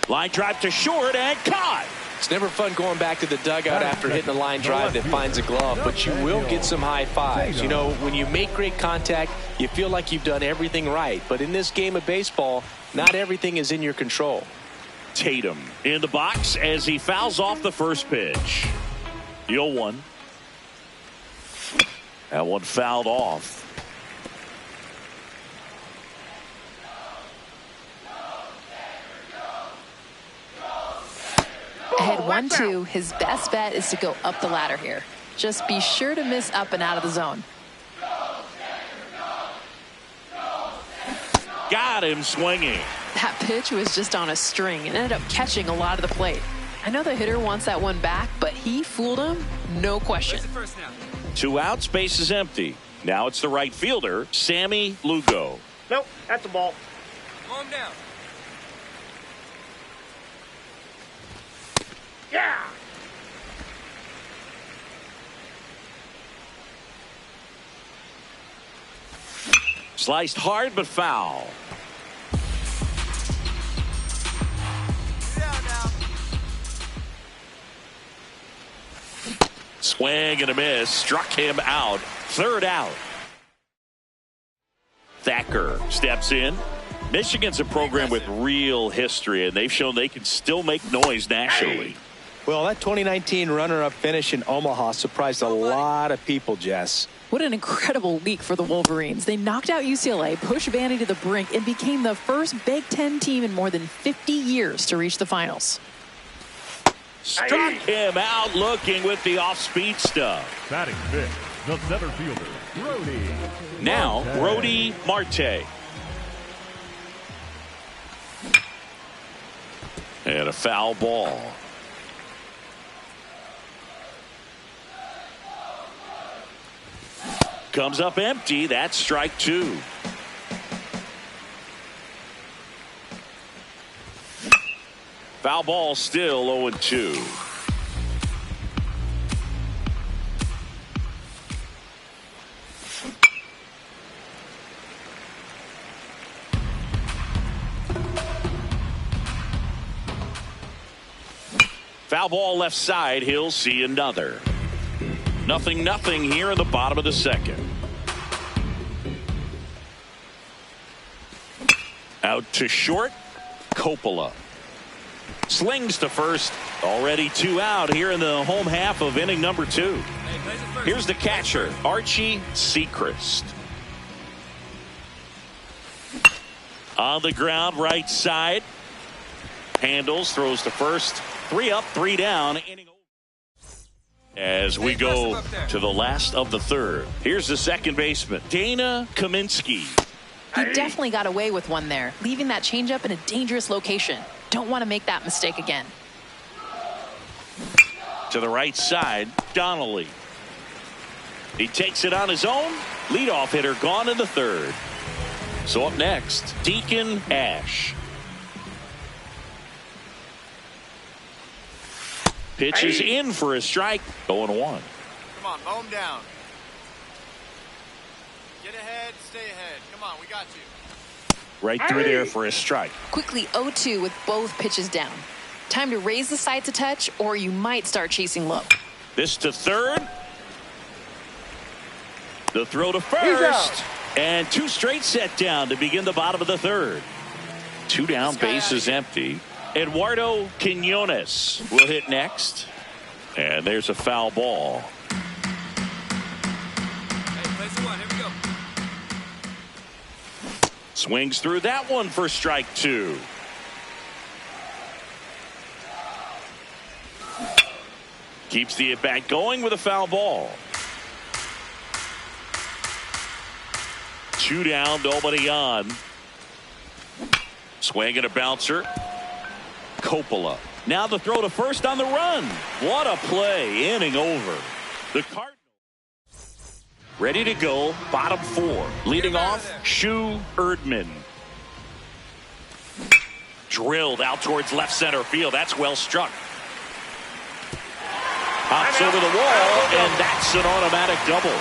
Line drive to short and caught. It's never fun going back to the dugout after hitting a line drive that finds a glove, but you will get some high fives. You know, when you make great contact, you feel like you've done everything right. But in this game of baseball, not everything is in your control. Tatum in the box as he fouls off the first pitch. The 0-1. That one fouled off. 1-2. His best bet is to go up the ladder here. Just be sure to miss up and out of the zone. Got him swinging. That pitch was just on a string and ended up catching a lot of the plate. I know the hitter wants that one back, but he fooled him, no question. 2 outs, base is empty. Now it's the right fielder, Sammy Lugo. Nope, that's a ball. Calm down. Yeah. Sliced hard but foul. Swing and a miss. Struck him out. 3rd out. Thacker steps in. Michigan's a program with real history, and they've shown they can still make noise nationally. Well, that 2019 runner-up finish in Omaha surprised a lot of people, Jess. What an incredible week for the Wolverines. They knocked out UCLA, pushed Vandy to the brink, and became the first Big Ten team in more than 50 years to reach the finals. Struck him out looking with the off-speed stuff. Batting 5th, the center fielder, Brody. Now, Brody Marte. And a foul ball. Comes up empty. That's strike 2. Foul ball, still 0-2. Foul ball left side. He'll see another. 0-0 here in the bottom of the 2nd. Out to short. Coppola. Slings to first. Already 2 out here in the home half of inning number 2. Here's the catcher, Archie Sechrist. On the ground, right side. Handles, throws to first. 3 up, 3 down. Inning as we go to the last of the 3rd. Here's the second baseman, Dana Kaminsky. He definitely got away with one there, leaving that changeup in a dangerous location. Don't want to make that mistake again. To the right side, Donnelly. He takes it on his own. Leadoff hitter gone in the 3rd. So up next, Deacon Ash. Pitches in for a strike. 0-1. Come on, mow him down. Get ahead, stay ahead. Come on, we got you. Right through there for a strike. Quickly 0-2 with both pitches down. Time to raise the sights a touch, or you might start chasing low. This to 3rd. The throw to first. And 2 straight set down to begin the bottom of the 3rd. 2 down, base is empty. Eduardo Quinones will hit next. And there's a foul ball. Hey, place 1. Here we go. Swings through that one for strike 2. Keeps the at-bat going with a foul ball. 2 down, nobody on. Swing and a bouncer. Coppola. Now the throw to first on the run. What a play. Inning over. The Cardinals ready to go. Bottom 4. Leading off, Shu Erdman. Drilled out towards left center field. That's well struck. Hops over the wall, and that's an automatic double.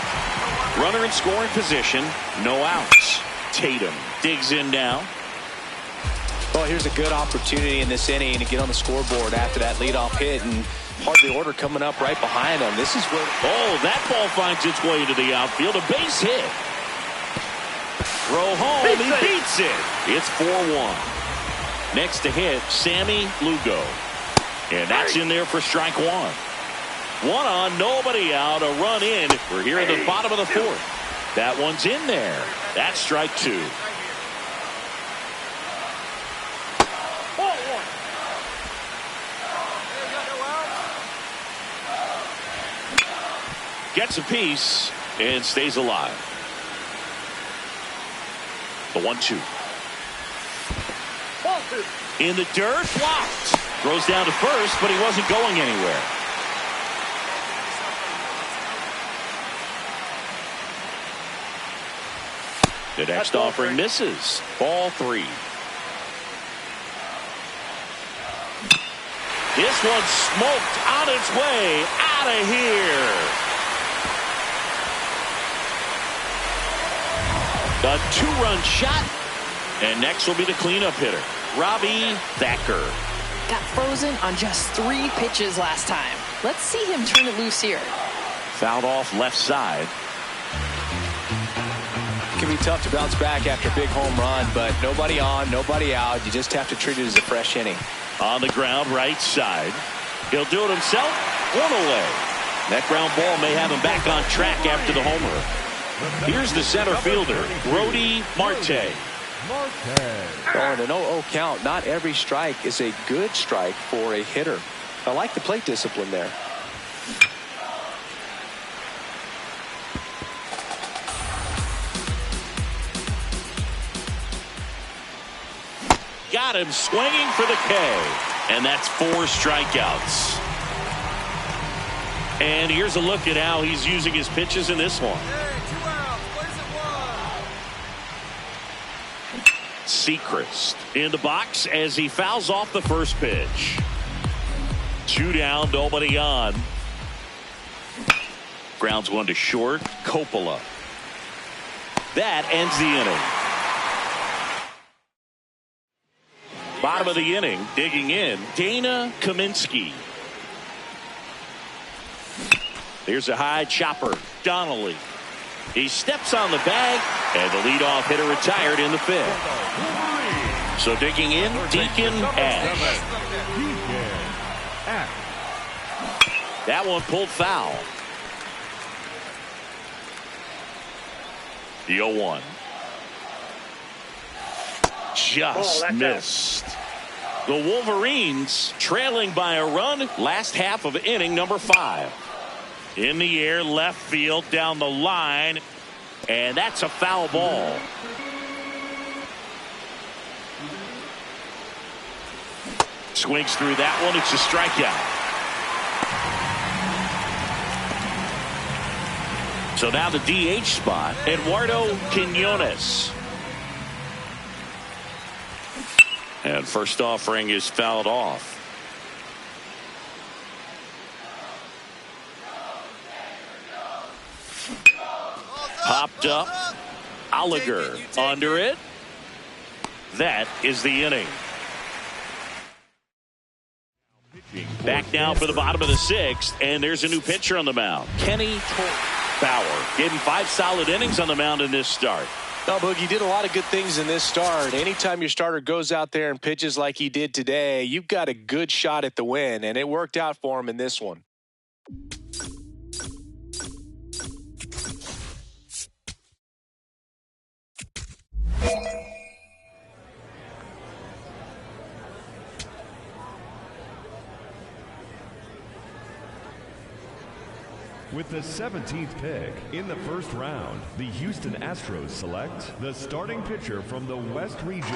Runner in scoring position. No outs. Tatum digs in now. Well, here's a good opportunity in this inning to get on the scoreboard after that leadoff hit, and part of the order coming up right behind him. This is where... Oh, that ball finds its way to the outfield. A base hit. Throw home. He beats it. It's 4-1. Next to hit, Sammy Lugo. And that's in there for strike 1. 1 on, nobody out. A run in. We're here at the bottom of the 4th. That one's in there. That's strike 2. Gets a piece and stays alive. The 1-2. In the dirt, blocked. Throws down to first, but he wasn't going anywhere. The next offering misses. Ball 3. This one's smoked on its way out of here. A 2-run shot. And next will be the cleanup hitter, Robbie Thacker. Got frozen on just 3 pitches last time. Let's see him turn it loose here. Fouled off left side. It can be tough to bounce back after a big home run, but nobody on, nobody out. You just have to treat it as a fresh inning. On the ground, right side. He'll do it himself. 1 away. That ground ball may have him back on track after the homer. Here's the center fielder, Brody Marte. Oh, an 0-0 count. Not every strike is a good strike for a hitter. I like the plate discipline there. Got him swinging for the K. And that's 4 strikeouts. And here's a look at how he's using his pitches in this one. Sechrist in the box as he fouls off the first pitch. 2 down, nobody on. Grounds 1 to short. Coppola. That ends the inning. Bottom of the inning, digging in, Dana Kaminsky. Here's a high chopper, Donnelly. He steps on the bag, and the leadoff hitter retired in the 5th. So digging in, Deacon Ash. That one pulled foul. The 0-1. Just missed. The Wolverines trailing by a run, last half of inning number 5. In the air, left field, down the line, and that's a foul ball. Swings through that one. It's a strikeout. So now the DH spot, Eduardo Quinones. And first offering is fouled off. Popped up. Oliger under it. That is the inning. Back now for the bottom of the 6th, and there's a new pitcher on the mound. Kenny Bauer gave him 5 solid innings on the mound in this start. No, Boogie did a lot of good things in this start. Anytime your starter goes out there and pitches like he did today, you've got a good shot at the win, and it worked out for him in this one. With the 17th pick in the 1st round, the Houston Astros select the starting pitcher from the West region.